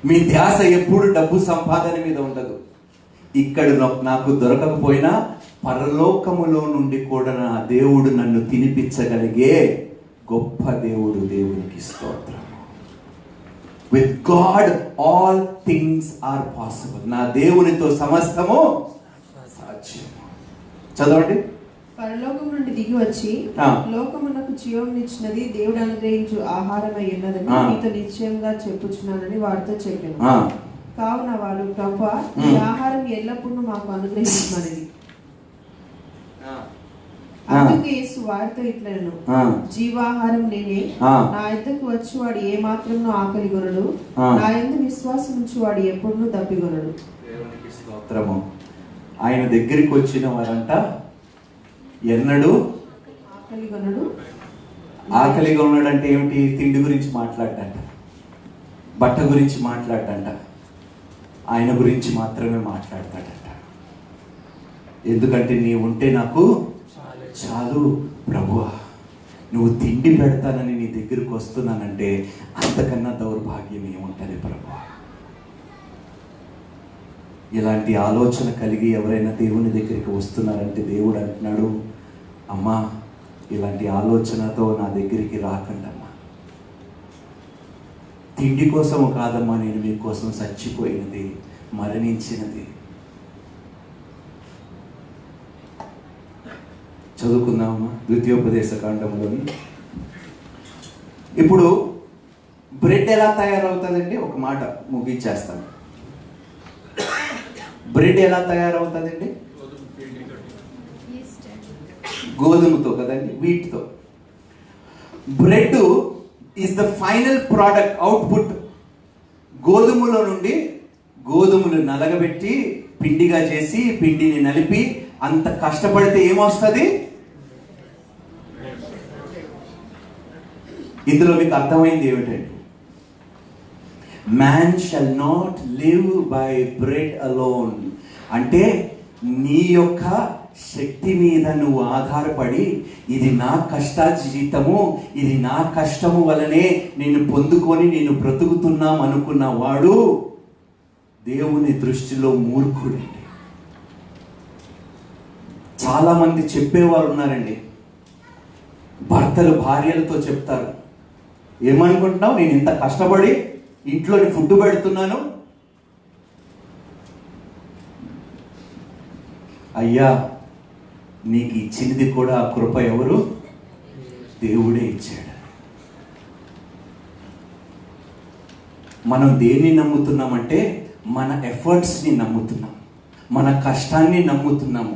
మీ ధ్యాస ఎప్పుడు డబ్బు సంపాదన మీద ఉండదు. ఇక్కడ నాకు దొరకకపోయినా పరలోకములో నుండి కూడా నా దేవుడు నన్ను తినిపించగలిగే గొప్ప దేవుడు. దేవునికి స్తోత్రం. With God all things are possible. నా దేవునితో సమస్తము సాధ్యం. చదవండి. పరలోకం నుండి దిగి వచ్చి లోకమునకు జీవమునిచ్చినది దేవుడు అనుగ్రహించు ఆహారమై ఉన్నదని మీతో నిశ్చయంగా చెప్పుచున్నానని వారితో చెప్పాను. కావున వారు ప్రభువా ఈ ఆహారం ఎల్లప్పుడూ మాకు అనుగ్రహించమని. అందుకే యేసు వారితో ఇట్లను, జీవాహారం నేనే, నా యొద్దకు వచ్చి వాడు ఏ మాత్రం ఆకలి కొనడు, నా యందు విశ్వాసం ఉంచి వాడు ఎప్పుడూ దప్పికొనడు. దేవునికి స్తోత్రము. ఆయన దగ్గరికి వచ్చిన వారంట ఎన్నడూ ఆకలిగా ఉన్నాడు. అంటే ఏమిటి? తిండి గురించి మాట్లాడంట, బట్ట గురించి మాట్లాడంట, ఆయన గురించి మాత్రమే మాట్లాడతాడంట. ఎందుకంటే నీవు ఉంటే నాకు చాలు ప్రభువా, నువ్వు తిండి పెడతానని నీ దగ్గరికి వస్తున్నానంటే అంతకన్నా దౌర్భాగ్యం ఏముంటుంది ప్రభువా. ఇలాంటి ఆలోచన కలిగి ఎవరైనా దేవుని దగ్గరికి వస్తున్నారంటే దేవుడు అంటున్నాడు, అమ్మా ఇలాంటి ఆలోచనతో నా దగ్గరికి రాకండమ్మా. తిండి కోసము కాదమ్మా నేను మీకోసం చచ్చిపోయినది, మరణించినది. చదువుకుందామమ్మా ద్వితీయోపదేశ కాండంలోని. ఇప్పుడు బ్రెడ్ ఎలా తయారవుతుందండి? ఒక మాట ముగించేస్తాను. బ్రెడ్ ఎలా తయారవుతుందండి? గోధుమతో కదండి, వీట్తో. Bread is the final product, output. గోధుమలో నుండి గోధుమలు నలగబెట్టి పిండిగా చేసి పిండిని నలిపి అంత కష్టపడితే ఏమొస్తుంది? ఇందులో మీకు అర్థమైంది ఏమిటండి? Man shall not live by bread alone. అంటే నీ యొక్క శక్తి మీద నువ్వు ఆధారపడి ఇది నా కష్టార్జితము, ఇది నా కష్టము వలనే నేను పొందుకొని నేను బ్రతుకుతున్నాం అనుకున్న వాడు దేవుని దృష్టిలో మూర్ఖుడండి. చాలా మంది చెప్పేవారు ఉన్నారండి. భర్తలు భార్యలతో చెప్తారు, ఏమనుకుంటున్నావు, నేను ఇంత కష్టపడి ఇంట్లోని ఫుడ్ పెడుతున్నాను, అయ్యా నీకు ఇచ్చినది కూడా ఆ కృప ఎవరు? దేవుడే ఇచ్చాడు. మనం దేన్ని నమ్ముతున్నామంటే మన ఎఫర్ట్స్ని నమ్ముతున్నాం, మన కష్టాన్ని నమ్ముతున్నాము,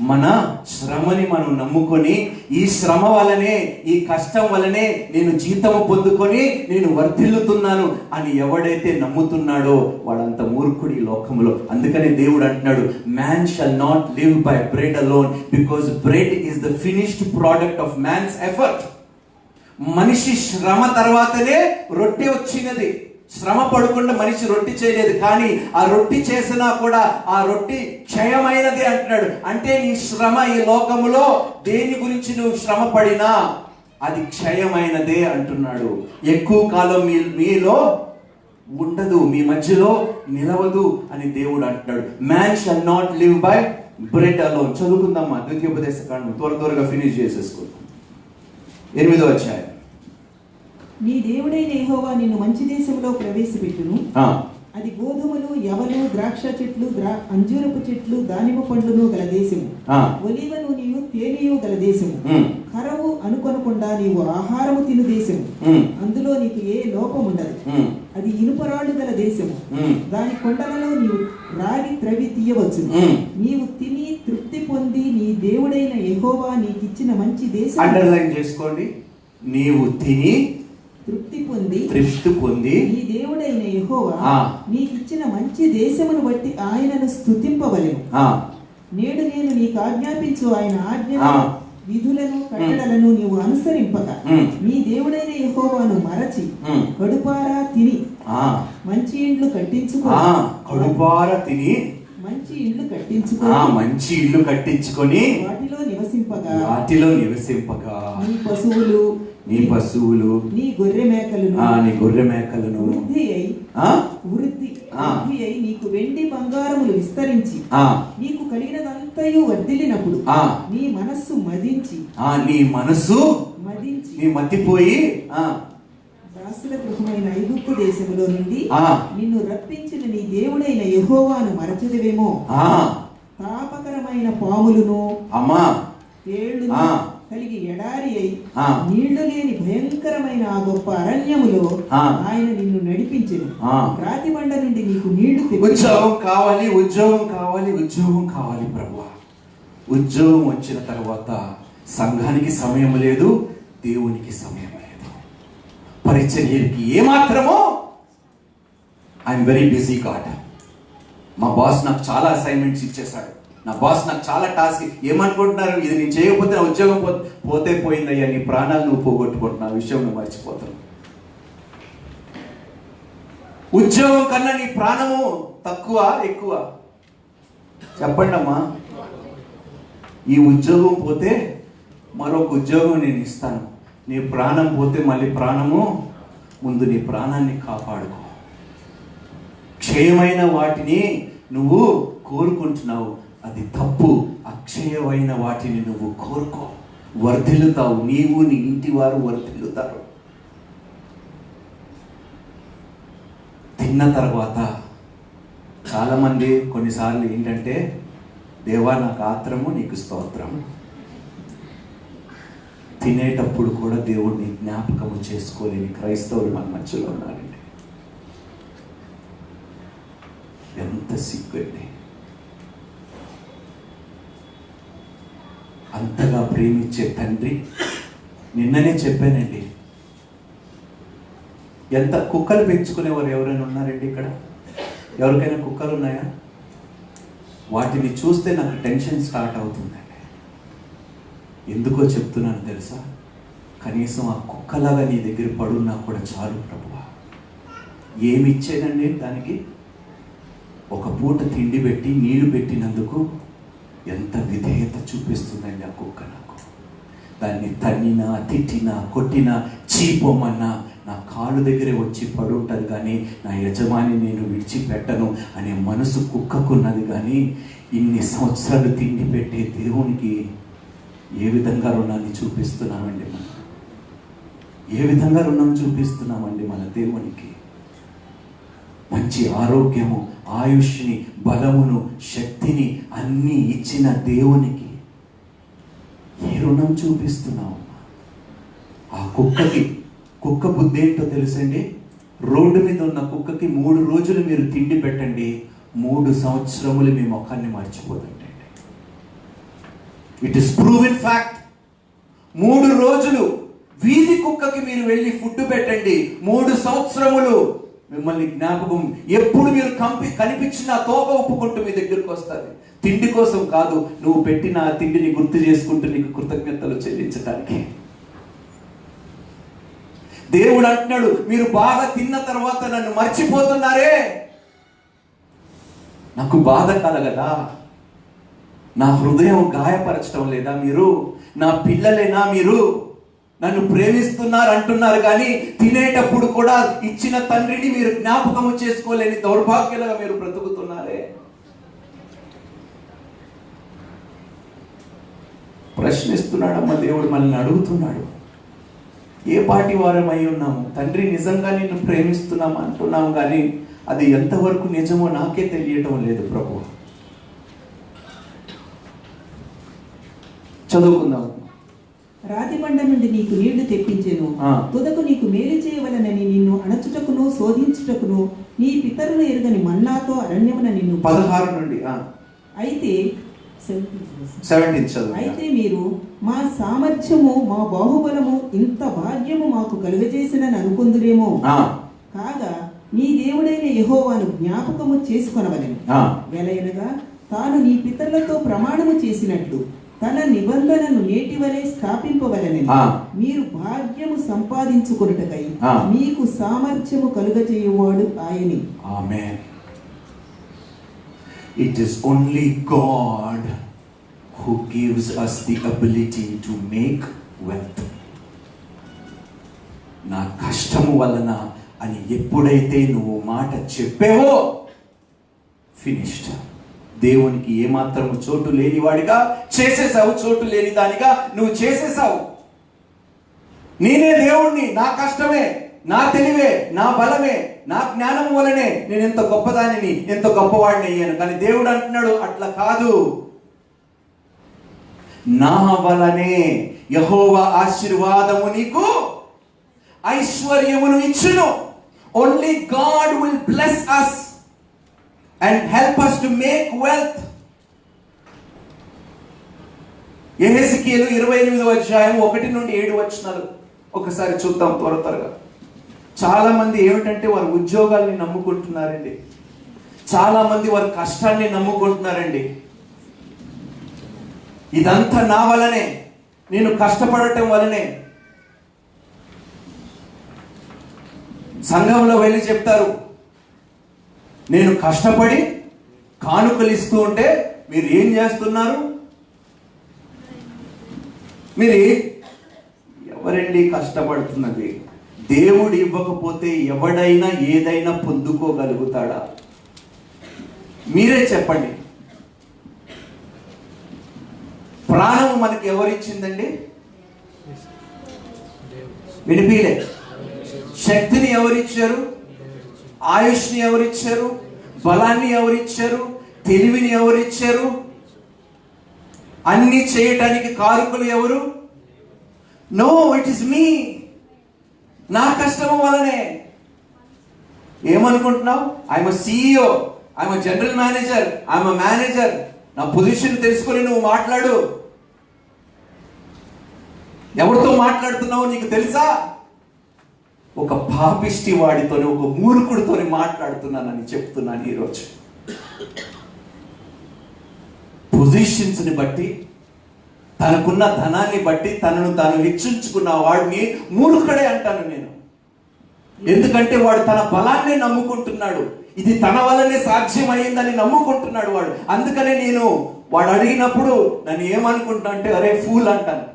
మన శ్రమని మనం నమ్ముకొని ఈ శ్రమ వలనే ఈ కష్టం వలనే నేను జీతము పొందుకొని నేను వర్ధిల్లుతున్నాను అని ఎవడైతే నమ్ముతున్నాడో వాడంత మూర్ఖుడి లోకంలో. అందుకని దేవుడు అంటున్నాడు, man shall not live by bread alone because bread is the finished product of man's effort. మనిషి శ్రమ తర్వాతనే రొట్టె వచ్చినది. శ్రమ పడకుండా మనిషి రొట్టి చేయలేదు, కానీ ఆ రొట్టి చేసినా కూడా ఆ రొట్టి క్షయమైనది అంటున్నాడు. అంటే నీ శ్రమ ఈ లోకములో దేని గురించి నువ్వు శ్రమ పడినా అది క్షయమైనదే అంటున్నాడు. ఎక్కువ కాలం మీలో ఉండదు, మీ మధ్యలో నిలవదు అని దేవుడు అంటున్నాడు. Man shall not live by bread alone. చదువుకుందామా ద్వితీయోపదేశ కాండం, త్వరగా ఫినిష్ చేసేసుకుందాం. 8వ అధ్యాయం. నీ దేవుడైన యెహోవా నిన్ను మంచి దేశంలో ప్రవేశపెట్టును. అది గోధుమలు, యవలు, ద్రాక్ష చెట్లు, అంజూరపు చెట్లు, దానిమ్మ పండ్లును గల దేశము, ఒలీవ నూనెయు తేనెయు గల దేశము, కరవు అనుకొనకుండా నీవు ఆహారము తిను దేశము, అందులో నీకు ఏ లోపం ఉండదు. అది ఇనుపరాళ్ళు గల దేశము, దాని కొండలలో నీవు రాగి త్రవి తీయవచ్చు. నీవు తిని తృప్తి పొంది నీ దేవుడైన యెహోవా నీకిచ్చిన మంచి దేశం. అండర్లైన్ చేసుకోండి, నీవు తిని తృప్తి పొంది నీ దేవుడైన యెహోవా నీకిచ్చిన మంచి దేశమును బట్టి ఆయనను స్తుతింపవలెను. నేడు నేను నీకు ఆజ్ఞాపించు ఆయన ఆజ్ఞలను విధులను కట్టడలను నీవు అనుసరింపక నీ దేవుడైన యెహోవాను మరచి కడుపారా తిని మంచి ఇండ్లు కట్టించుకొని వాటిలో నివసింపగా నీ పశువులు నీ గొర్రె మేకలను వృద్ధి అయి నీకు వెండి బంగారములు విస్తరించి నీకు కలిగినదంతయు వర్ధిల్లినప్పుడు నీ మనస్సు మదించి మతిపోయి దాసుల గృహమైన ఐగుప్తు దేశములో నుండి నిన్ను రప్పించిన నీ దేవుడైన యెహోవాను మరచెదవేమో. తాపకరమైన పాములను తేళ్లును కలిగి ఎడారి అయి నీళ్లు లేని భయంకరమైన ఆ గొప్ప అరణ్యములో ఆయన నిన్ను నడిపించెను. రాతి బండ నుండి నీకు నీళ్లు ఉద్యోగం కావాలి ప్రభువా. ఉద్యోగం వచ్చిన తర్వాత సంఘానికి సమయం లేదు, దేవునికి సమయం లేదు, పరిచర్యకి ఏమాత్రమో. I'm very busy God. మా బాస్ నాకు చాలా అసైన్మెంట్స్ ఇచ్చేశాడు, నా బాస్ నాకు చాలా టాస్క్. ఏమనుకుంటున్నారు, ఇది నేను చేయకపోతే నా ఉద్యోగం పోతే పోయిందయ్యా, నీ ప్రాణాలు నువ్వు పోగొట్టుకుంటున్నా విషయం నువ్వు మర్చిపోతావు. ఉద్యోగం కన్నా నీ ప్రాణము తక్కువ ఎక్కువ? చెప్పండి అమ్మా. ఈ ఉద్యోగం పోతే మరొక ఉద్యోగం నేను ఇస్తాను. నీ ప్రాణం పోతే మళ్ళీ ప్రాణము, ముందు నీ ప్రాణాన్ని కాపాడుకో. క్షయమైన వాటిని నువ్వు కోరుకుంటున్నావు, అది తప్పు. అక్షయమైన వాటిని నువ్వు కోరుకో, వర్ధిల్లుతావు. నీవు నీ ఇంటి వారు వర్ధిల్లుతారు. తిన్న తర్వాత చాలామంది కొన్నిసార్లు ఏంటంటే, దేవా నాకు ఆత్రము, నీకు స్తోత్రం. తినేటప్పుడు కూడా దేవుడిని జ్ఞాపకము చేసుకోలేని క్రైస్తవులు మన మధ్యలో ఉన్నారండి. ఎంత సిగ్గుండి. అంతగా ప్రేమించే తండ్రి, నిన్ననే చెప్పానండి, ఎంత కుక్కలు పెంచుకునేవారు ఎవరైనా ఉన్నారండి ఇక్కడ? ఎవరికైనా కుక్కలు ఉన్నాయా? వాటిని చూస్తే నాకు టెన్షన్ స్టార్ట్ అవుతుందండి. ఎందుకో చెప్తున్నాను తెలుసా? కనీసం ఆ కుక్కలాగా నీ దగ్గర పడున్నా కూడా చాలు ప్రభువా. ఏమి ఇచ్చేదండి దానికి? ఒక పూట తిండి పెట్టి నీళ్లు పెట్టినందుకు ఎంత విధేయత చూపిస్తుందండి ఆ కుక్క నాకు. దాన్ని తన్నినా, తిట్టినా, కొట్టినా, చీపోమన్నా నా కాళ్ళు దగ్గరే వచ్చి పడుంటుంది, కానీ నా యజమాని నేను విడిచిపెట్టను అనే మనసు కుక్కకున్నది. కానీ ఇన్ని సంవత్సరాలు తిండి పెట్టే దేవునికి ఏ విధంగా రుణాన్ని చూపిస్తున్నామండి మనం? ఏ విధంగా రుణం చూపిస్తున్నామండి మన దేవునికి? మంచి ఆరోగ్యము, ఆయుష్ని, బలమును, శక్తిని అన్నీ ఇచ్చిన దేవునికి ఏ రుణం చూపిస్తున్నావు? ఆ కుక్క బుద్ధి ఏంటో తెలుసండి? రోడ్డు మీద ఉన్న కుక్కకి 3 రోజులు మీరు తిండి పెట్టండి, 3 సంవత్సరములు మీ ముఖాన్ని మర్చిపోదండి. It is proven fact. 3 రోజులు వీధి కుక్కకి మీరు వెళ్ళి ఫుడ్ పెట్టండి, 3 సంవత్సరములు మిమ్మల్ని జ్ఞాపకం, ఎప్పుడు మీరు కనిపించిన తోక ఒప్పుకుంటూ మీ దగ్గరకు వస్తుంది. తిండి కోసం కాదు, నువ్వు పెట్టిన ఆ తిండిని గుర్తు చేసుకుంటూ నీకు కృతజ్ఞతలు చెల్లించడానికి. దేవుడు అంటున్నాడు, మీరు బాగా తిన్న తర్వాత నన్ను మర్చిపోతున్నారే. నాకు బాధ కలగదా? నా హృదయం గాయపరచడం లేదా? మీరు నా పిల్లలేనా? మీరు నన్ను ప్రేమిస్తున్నారు అంటున్నారు, కానీ తినేటప్పుడు కూడా ఇచ్చిన తండ్రిని మీరు జ్ఞాపకము చేసుకోలేని దౌర్భాగ్యులుగా మీరు బ్రతుకుతున్నారే. ప్రశ్నిస్తున్నాడమ్మ దేవుడు, మనల్ని అడుగుతున్నాడు, ఏ పాటి వారమై ఉన్నాము? తండ్రి నిజంగా నిన్ను ప్రేమిస్తున్నాము అంటున్నాము, కానీ అది ఎంతవరకు నిజమో నాకే తెలియటం లేదు ప్రభు. చదువుకుందాం. రాతి బండ నుండి నీకు నీళ్లు తెప్పించెను, తుదకు నీకు మేలు చేయవలనని నిన్ను అణచుటకును శోధించుటకును నీ పితరులు ఎరుగని మన్నాతో అరణ్యమున నిన్ను 16 నుండి. అయితే 17 చదువు. అయితే మీరు మా సామర్థ్యము మా బాహుబలము ఇంత భాగ్యము మాకు కలుగజేసినని అనుకుందురేమో, కాగా నీ దేవుడైన యెహోవాను జ్ఞాపకము చేసుకొనవలెను. వెలయనగా తాను నీ పితరులతో ప్రమాణము చేసినట్లు తన నిబంధనను నేటి వలె స్థాపింపవలెనని మీరు భాగ్యము సంపాదించుకొనుటకై మీకు సామర్థ్యము కలుగజేయువాడు ఆయనే. ఆమేన్. It is only God who gives us the ability to make wealth. నా కష్టము వలన అని ఎప్పుడైతే నువ్వు మాట చెప్పావో ఫినిష్డ్. దేవునికి ఏమాత్రము చోటు లేనివాడిగా చేసేసావు, చోటు లేని దానిగా నువ్వు చేసేసావు. నేనే దేవుణ్ణి, నా కష్టమే, నా తెలివే, నా బలమే, నా జ్ఞానం వలనే నేను ఎంత గొప్పదానిని, ఎంత గొప్పవాడిని అయ్యాను. కానీ దేవుడు అంటున్నాడు అట్లా కాదు, నా వలనే యెహోవా ఆశీర్వాదము నీకు ఐశ్వర్యమును ఇచ్చును. Only God will bless us and help us to make wealth. యెహెజ్కేలు 28వ అధ్యాయం 1 నుండి 7 వచనాలు ఒకసారి చూద్దాం త్వరగా. చాలా మంది ఏమిటంటే వారి ఉద్యోగాల్ని నమ్ముకుంటున్నారండి, చాలా మంది వారి కష్టాన్ని నమ్ముకుంటున్నారండి. ఇదంతా నా వలనే, నేను కష్టపడటం వలనే. సంఘంలో వెళ్ళి చెప్తారు, నేను కష్టపడి కానుకలు ఇస్తూ ఉంటే మీరు ఏం చేస్తున్నారు? మీరు ఎవరండి కష్టపడుతున్నది? దేవుడు ఇవ్వకపోతే ఎవడైనా ఏదైనా పొందుకోగలుగుతాడా? మీరే చెప్పండి. ప్రాణం మనకి ఎవరిచ్చిందండి? వినిపిలే. శక్తిని ఎవరిచ్చారు? ఆయుష్ని ఎవరిచ్చారు? బలాన్ని ఎవరిచ్చారు? తెలివిని ఎవరిచ్చారు? అన్ని చేయటానికి కారకులు ఎవరు? నో, ఇట్ ఇస్ మీ. నా కష్టం వలనే. ఏమనుకుంటున్నావు? I'm CEO, I'm general manager, I'm manager. నా పొజిషన్ తెలుసుకొని నువ్వు మాట్లాడు. ఎవరితో మాట్లాడుతున్నావు నీకు తెలుసా? ఒక పాపిష్టి వాడితోనే, ఒక మూర్ఖుడితోనే మాట్లాడుతున్నానని చెప్తున్నాను ఈరోజు. పొజిషన్స్ని బట్టి, తనకున్న ధనాన్ని బట్టి తనను తాను హెచ్చించుకున్న వాడిని మూర్ఖుడే అంటాను నేను. ఎందుకంటే వాడు తన బలాన్ని నమ్ముకుంటున్నాడు, ఇది తన వల్లనే సాధ్యమైందని నమ్ముకుంటున్నాడు వాడు. అందుకనే నేను వాడు అడిగినప్పుడు నన్ను ఏమనుకుంటున్నా అంటే, అరే ఫూల్ అంటాను.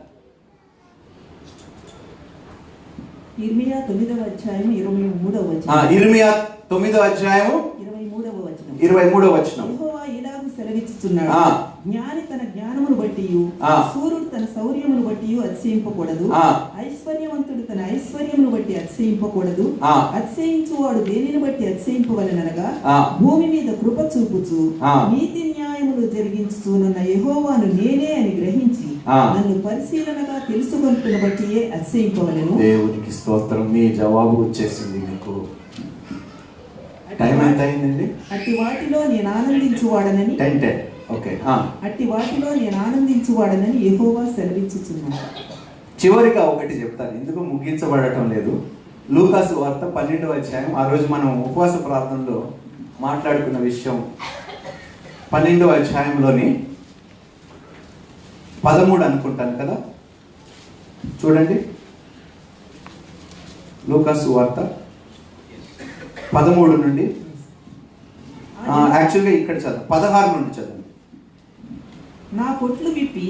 ఇర్మియా 9వ అధ్యాయం 23వ వచనం. ఇర్మియా 9వ అధ్యాయం 23వ వచనం. యెహోవా ఇలాగు సెలవిచ్చుచున్నాడు, జ్ఞాని తన జ్ఞానమును బట్టి, శూరుడు తన శౌర్యమును బట్టి అతిశయింపకూడదు, ఐశ్వర్యవంతుడు తన ఐశ్వర్యమును బట్టి అతిశయింపకూడదు. అతిశయించువాడు దేనిని బట్టి అతిశయింపవలెననగా, భూమి మీద కృప చూపుచు నీతి న్యాయములు జరిగించుచున్న యెహోవాను నేనే అని గ్రహించి నన్ను పరిశీలనగా తెలుసుకొనుటను బట్టియే అతిశయింపవలెను. దేవునికి స్తోత్రం. మీ జవాబు వచ్చేసింది మీకు. టైం ఎంత అయిందండి? అట్టి వాటిలో నేను ఆనందించువాడనని, ఓకే, అట్టి వాటిలో నేను ఆనందించువాడనని యెహోవా సెలవిచ్చుచున్నాడు. చివరిగా ఒకటి చెప్తాను, ఎందుకు ముగించబడటం లేదు. లూకాసు వార్త 12వ అధ్యాయం. ఆ రోజు మనం ఉపవాస ప్రార్థనలో మాట్లాడుకున్న విషయం 12వ అధ్యాయంలోని 13 అనుకుంటాను కదా. చూడండి, లూకాసు వార్త 13 నుండి, యాక్చువల్గా ఇక్కడ చదువు 16 నుండి చదువు. నా కొట్లు విప్పి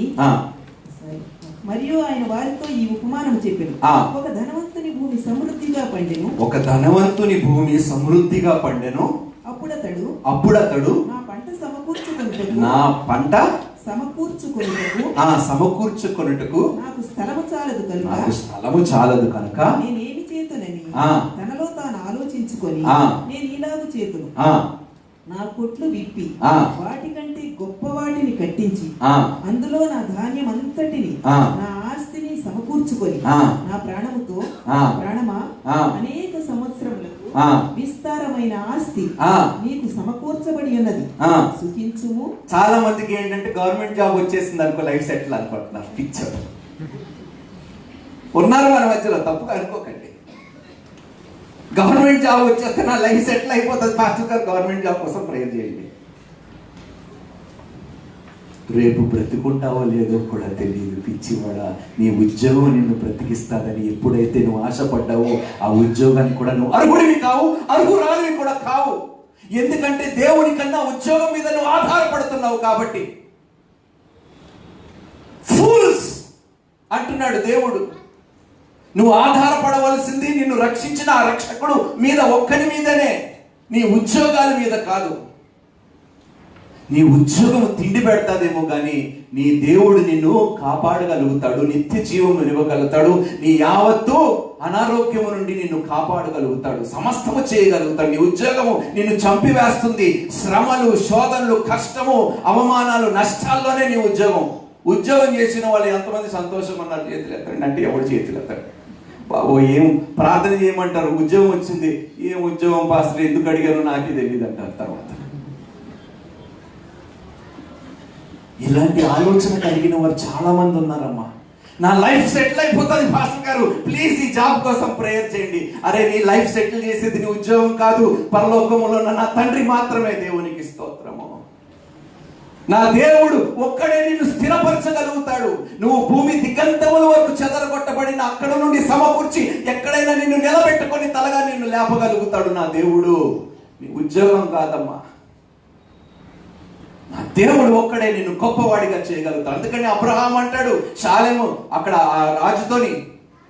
మరియు ఆయన వారితో ఈ ఉపమానం చెప్పాను. ఒక ధనవంతుని భూమి సమృద్ధిగా పండెను. ఒక ధనవంతుని భూమి సమృద్ధిగా పండెను. అప్పుడతడు నా పంట సమకూర్చుకొనుటకు నాకు స్థలము చాలదు కనుక నేనేమి చేతునని తనలో తాను ఆలోచించుకొని నేను ఇలాగ చేతును, నా కొట్లు విప్పి వాటికంటే గొప్ప వాటిని కట్టించి అందులో నా ధాన్యం అంతటిని, నా ఆస్తిని సమకూర్చుకొని నా ప్రాణమా అనేక సంవత్సరములకు విస్తారమైన ఆస్తి నీకు సమకూర్చబడి ఉన్నది, సుఖించుము. చాలా మందికి ఏంటంటే గవర్నమెంట్ జాబ్ వచ్చేసింది అనుకో లైఫ్ సెటిల్ అనుకుంటున్నారు. పిక్చర్ ఉన్నారు మన మధ్యలో, తప్పుగా అనుకోకండి. గవర్నమెంట్ జాబ్ వచ్చేస్తే నా లైఫ్ సెటిల్ అయిపోతుంది. పాస్టర్ గారు గవర్నమెంట్ జాబ్ కోసం ప్రేయర్ చేయండి. రేపు బ్రతుకుంటావో లేదో కూడా తెలియదు పిచ్చివాడా. నీ ఉద్యోగం నిన్ను బ్రతికిస్తాదని ఎప్పుడైతే నువ్వు ఆశపడ్డావో ఆ ఉద్యోగాన్ని కూడా నువ్వు అర్హుడివి కావు, అర్హురాలివి కూడా కావు. ఎందుకంటే దేవుని కన్నా ఉద్యోగం మీద నువ్వు ఆధారపడుతున్నావు కాబట్టి. ఫూల్స్ అంటున్నాడు దేవుడు. నువ్వు ఆధారపడవలసింది నిన్ను రక్షించిన ఆ రక్షకుడు మీద, ఒక్కని మీదనే, నీ ఉద్యోగాల మీద కాదు. నీ ఉద్యోగం తిండి పెడతాదేమో కానీ నీ దేవుడు నిన్ను కాపాడగలుగుతాడు, నిత్య జీవము ఇవ్వగలుగుతాడు, నీ యావత్తు అనారోగ్యము నుండి నిన్ను కాపాడగలుగుతాడు, సమస్తము చేయగలుగుతాడు. నీ ఉద్యోగము నిన్ను చంపివేస్తుంది. శ్రమలు, శోధనలు, కష్టము, అవమానాలు, నష్టాల్లోనే నీ ఉద్యోగం చేసిన వాళ్ళు ఎంతమంది సంతోషం అన్నారు? చేతులు ఎత్తండి అంటే ఎవడు చేతులు ఎత్తాడు? బాబో ఏం ప్రార్థన చేయమంటారు? ఉద్యోగం వచ్చింది. ఏం ఉద్యోగం పాస్టర్, ఎందుకు అడిగారు నాకే తెలియదు అంటారు తర్వాత. ఇలాంటి ఆలోచన కలిగిన వారు చాలా మంది ఉన్నారమ్మా. నా లైఫ్ సెటిల్ అయిపోతుంది పాస్టర్ గారు, ప్లీజ్ ఈ జాబ్ కోసం ప్రేయర్ చేయండి. అరే నీ లైఫ్ సెటిల్ చేసేది నీ ఉద్యోగం కాదు, పరలోకములో నా తండ్రి మాత్రమే. దేవునికి స్తోత్రము. నా దేవుడు ఒక్కడే నిన్ను స్థిరపరచగలుగుతాడు. నువ్వు భూమి దిగంతముల వరకు చెదరగొట్టబడిన అక్కడ నుండి సమకూర్చి ఎక్కడైనా నిన్ను నిలబెట్టుకొని తలగా నిన్ను లేపగలుగుతాడు నా దేవుడు. నీ ఉద్యోగం కాదమ్మా, నా దేవుడు ఒక్కడే నిన్ను గొప్పవాడిగా చేయగలుగుతాడు. అందుకని అబ్రహాం అంటాడు షాలెము అక్కడ ఆ రాజుతోని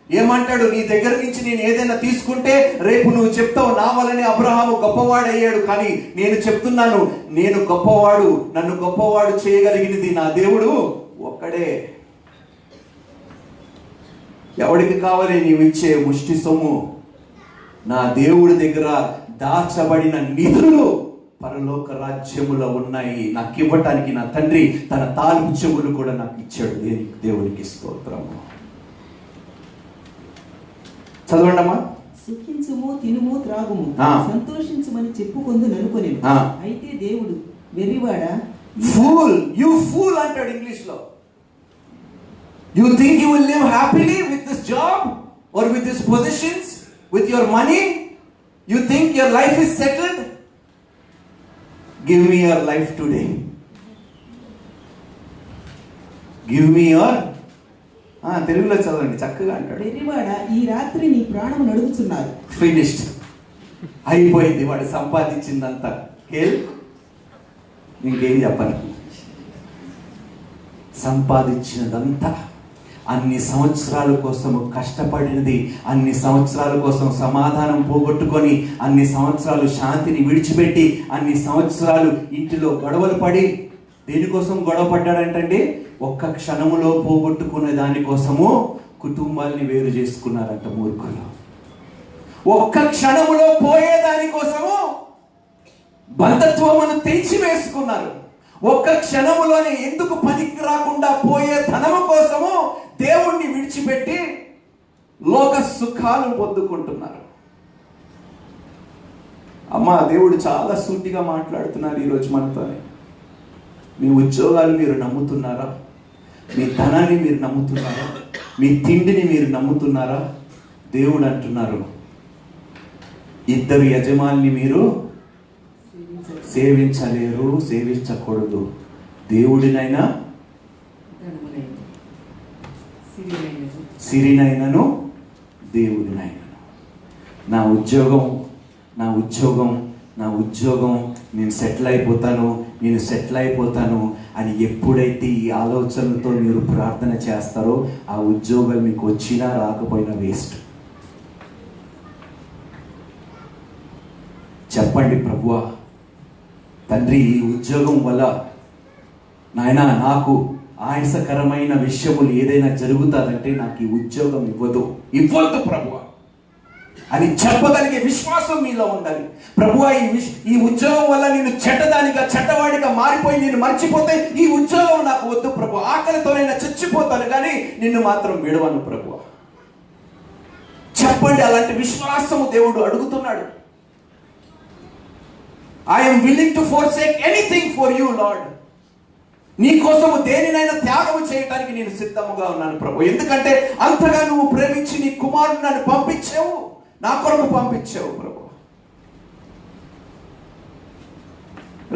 ఏమంటాడు, నీ దగ్గర నుంచి నేను ఏదైనా తీసుకుంటే రేపు నువ్వు చెప్తావు నా వల్లనే అబ్రహాము గొప్పవాడు అయ్యాడు. కానీ నేను చెప్తున్నాను, నేను గొప్పవాడు, నన్ను గొప్పవాడు చేయగలిగినది నా దేవుడు ఒక్కడే. ఎవడికి కావాలి నీవు ఇచ్చే ముష్టి సొమ్ము? నా దేవుడి దగ్గర దాచబడిన నిధులు పరలోక రాజ్యములో ఉన్నాయి. నాకు ఇవ్వటానికి నా తండ్రి తన తాలూకు చెవులు కూడా నాకు ఇచ్చాడు. దేవునికి స్తోత్రము. చదవండి అమ్మా. సుఖించుము, తినుము, త్రాగుము, సంతోషించమని చెప్పుకొందు ననుకొని. అయితే దేవుడు వెర్రివాడా, ఫూల్, యు ఫూల్ అంటాడు ఇంగ్లీష్ లో. You think you will live happily with this job or with this positions, with your money? You think your life is settled? Give me your life today. Give me your తెలుగులో చదవండి చక్కగా అంటాడు. వెర్రివాడా, ఈ రాత్రి నీ ప్రాణం నడుగుతున్నారు. Finished, అయిపోయింది. వాడు సంపాదించిందంతా ఇంకేం చెప్పను. సంపాదించినదంతా, అన్ని సంవత్సరాల కోసం కష్టపడినది, అన్ని సంవత్సరాల కోసం సమాధానం పోగొట్టుకొని, అన్ని సంవత్సరాలు శాంతిని విడిచిపెట్టి, అన్ని సంవత్సరాలు ఇంటిలో గొడవలు పడి, దేనికోసం గొడవ పడ్డాడంటే ఒక్క క్షణములో పోగొట్టుకునే దానికోసము కుటుంబాల్ని వేరు చేసుకున్నారంట మూర్ఖులు. ఒక్క క్షణములో పోయే దానికోసము బంధత్వమును తెంచి వేసుకున్నారు. ఒక్క క్షణములోనే ఎందుకు పనికి రాకుండా పోయే ధనము కోసము దేవుణ్ణి విడిచిపెట్టి లోక సుఖాలు పొందుకుంటున్నారు. అమ్మా, దేవుడు చాలా సూటిగా మాట్లాడుతున్నారు ఈరోజు మనతోనే. మీ ఉద్యోగాలు మీరు నమ్ముతున్నారా? మీ ధనాన్ని మీరు నమ్ముతున్నారా? మీ తిండిని మీరు నమ్ముతున్నారా? దేవుడు అంటున్నారు, ఇద్దరు యజమాని మీరు సేవించలేరు, సేవించకూడదు. దేవుడినైనా సిరినైనను దేవుడినైనను. నా ఉద్యోగం నేను సెటిల్ అయిపోతాను అని ఎప్పుడైతే ఈ ఆలోచనలతో మీరు ప్రార్థన చేస్తారో ఆ ఉద్యోగం మీకు వచ్చినా రాకపోయినా వేస్ట్. చెప్పండి, ప్రభువా తండ్రి, ఈ ఉద్యోగం వల్ల నాయనా నాకు ఆయాసకరమైన విషయములు ఏదైనా జరుగుతుందంటే నాకు ఈ ఉద్యోగం ఇవ్వద్దు ప్రభువా అని చెప్పగలిగే విశ్వాసం మీలో ఉండాలి. ప్రభువా ఈ ఉద్యోగం వల్ల నేను చెడ్డవాడిగా మారిపోయి నేను మర్చిపోతే ఈ ఉద్యోగం నాకు వద్దు ప్రభు. ఆకలితోనైనా చచ్చిపోతాను కానీ నిన్ను మాత్రం విడవను ప్రభువా. చెప్పండి, అలాంటి విశ్వాసము దేవుడు అడుగుతున్నాడు. I'm willing to forsake anything for you lord. నీ కోసము దేనినైనా త్యాగము చేయడానికి నేను సిద్ధముగా ఉన్నాను ప్రభు. ఎందుకంటే అంతగా నువ్వు ప్రేమించి నీ కుమారుడు నన్ను పంపించావు, నా కొరకు పంపించావు ప్రభు.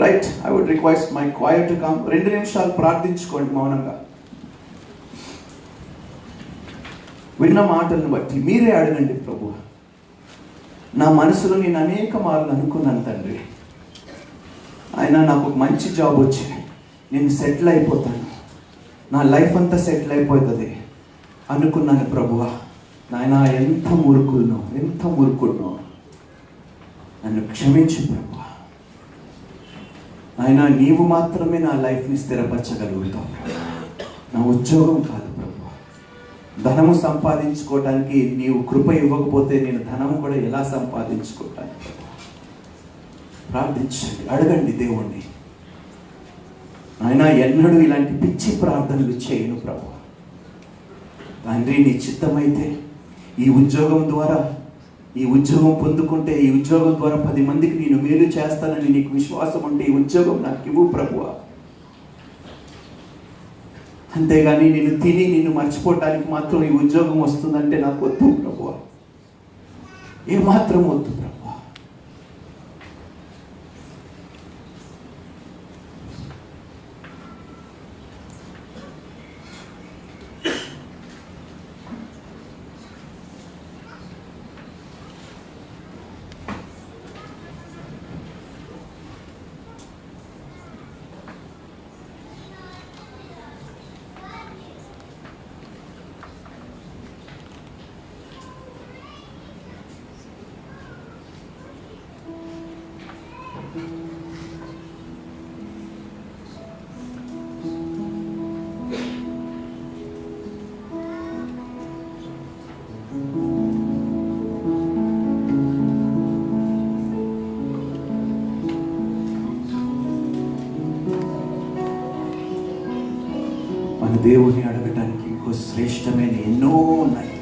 Right, I would request my choir to come. 2 నిమిషాలు ప్రార్థించుకోండి మౌనంగా. విన్న మాటలను బట్టి మీరే అడగండి ప్రభు. నా మనసులో నేను అనేక మార్లు అనుకున్నాను తండ్రి, ఆయన నాకు ఒక మంచి జాబ్ వచ్చి నేను సెటిల్ అయిపోతాను, నా లైఫ్ అంతా సెటిల్ అయిపోతుంది అనుకున్నాను ప్రభువా. నాయన ఎంత మూర్ఖుడునో నన్ను క్షమించు ప్రభువా. నాయన నీవు మాత్రమే నా లైఫ్ని స్థిరపరచగలుగుతావు, నా ఉద్యోగం కాదు ప్రభువా. ధనము సంపాదించుకోవడానికి నీవు కృప ఇవ్వకపోతే నేను ధనము కూడా ఎలా సంపాదించుకుంటాను? ప్రార్థించండి, అడగండి దేవుణ్ణి. ఆయన ఎన్నడూ ఇలాంటి పిచ్చి ప్రార్థనలు చేయను ప్రభు. తండ్రి నీ చిత్తమైతే ఈ ఉద్యోగం పొందుకుంటే, ఈ ఉద్యోగం ద్వారా 10 మందికి నేను మేలు చేస్తానని నీకు విశ్వాసం ఉంటే ఈ ఉద్యోగం నాకు ఇవ్వు ప్రభువా. అంతేగాని నేను తిని నిన్ను మర్చిపోవటానికి మాత్రం ఈ ఉద్యోగం వస్తుందంటే నాకు వద్దు ప్రభువా, ఏమాత్రం వద్దు ప్రభు. దేవుని అడగటానికి ఇంకో శ్రేష్టమైన ఎన్నో ఉన్నాయి,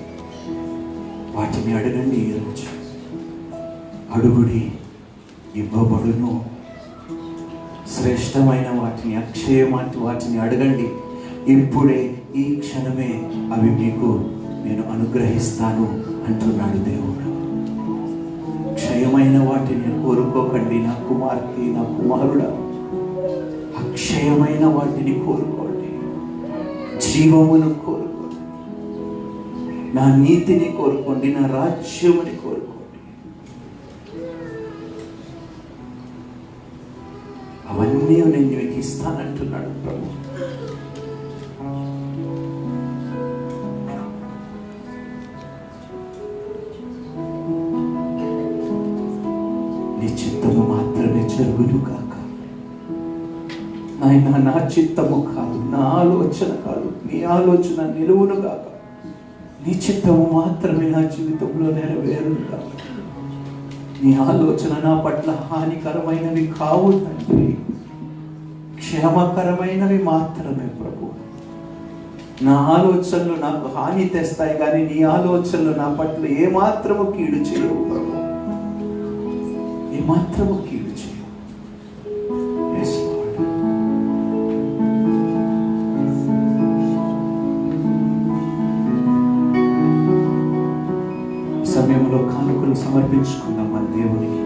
వాటిని అడగండి. ఈరోజు అడుగుడి ఇవ్వబడును. శ్రేష్టమైన వాటిని, అక్షయమైన వాటిని అడగండి. ఇప్పుడే ఈ క్షణమే అవి మీకు నేను అనుగ్రహిస్తాను అంటున్నాడు దేవుడు. క్షయమైన వాటిని కోరుకోకండి నా కుమార్తె, నా కుమారుడా. అక్షయమైన వాటిని కోరుకోండి, జీవమును కోరుకోండి, నా నీతిని కోరుకోండి, నా రాజ్యముని కోరుకోండి. అవన్నీ నేను మీకు ఇస్తానంటున్నాడు ప్రభు. నీ చిత్తము మాత్రమే జరుగును కాక. నాయన నా చిత్తము కాదు, నా ఆలోచన కాదు, నీ ఆలోచన నిలువును కాక. నీ చిత్తము మాత్రమే నా జీవితంలో నెరవేరును కాక. నీ ఆలోచన నా పట్ల హానికరమైనవి కావు తండ్రి, క్షేమకరమైనవి మాత్రమే ప్రభు. నా ఆలోచనలు నాకు హాని తెస్తాయి కానీ నీ ఆలోచనలు నా పట్ల ఏమాత్రము కీడు చేయవు ప్రభు, ఏమాత్రము కీడు చేయవు. సమయంలో కానుకలు సమర్పించుకుందాం మన దేవునికి.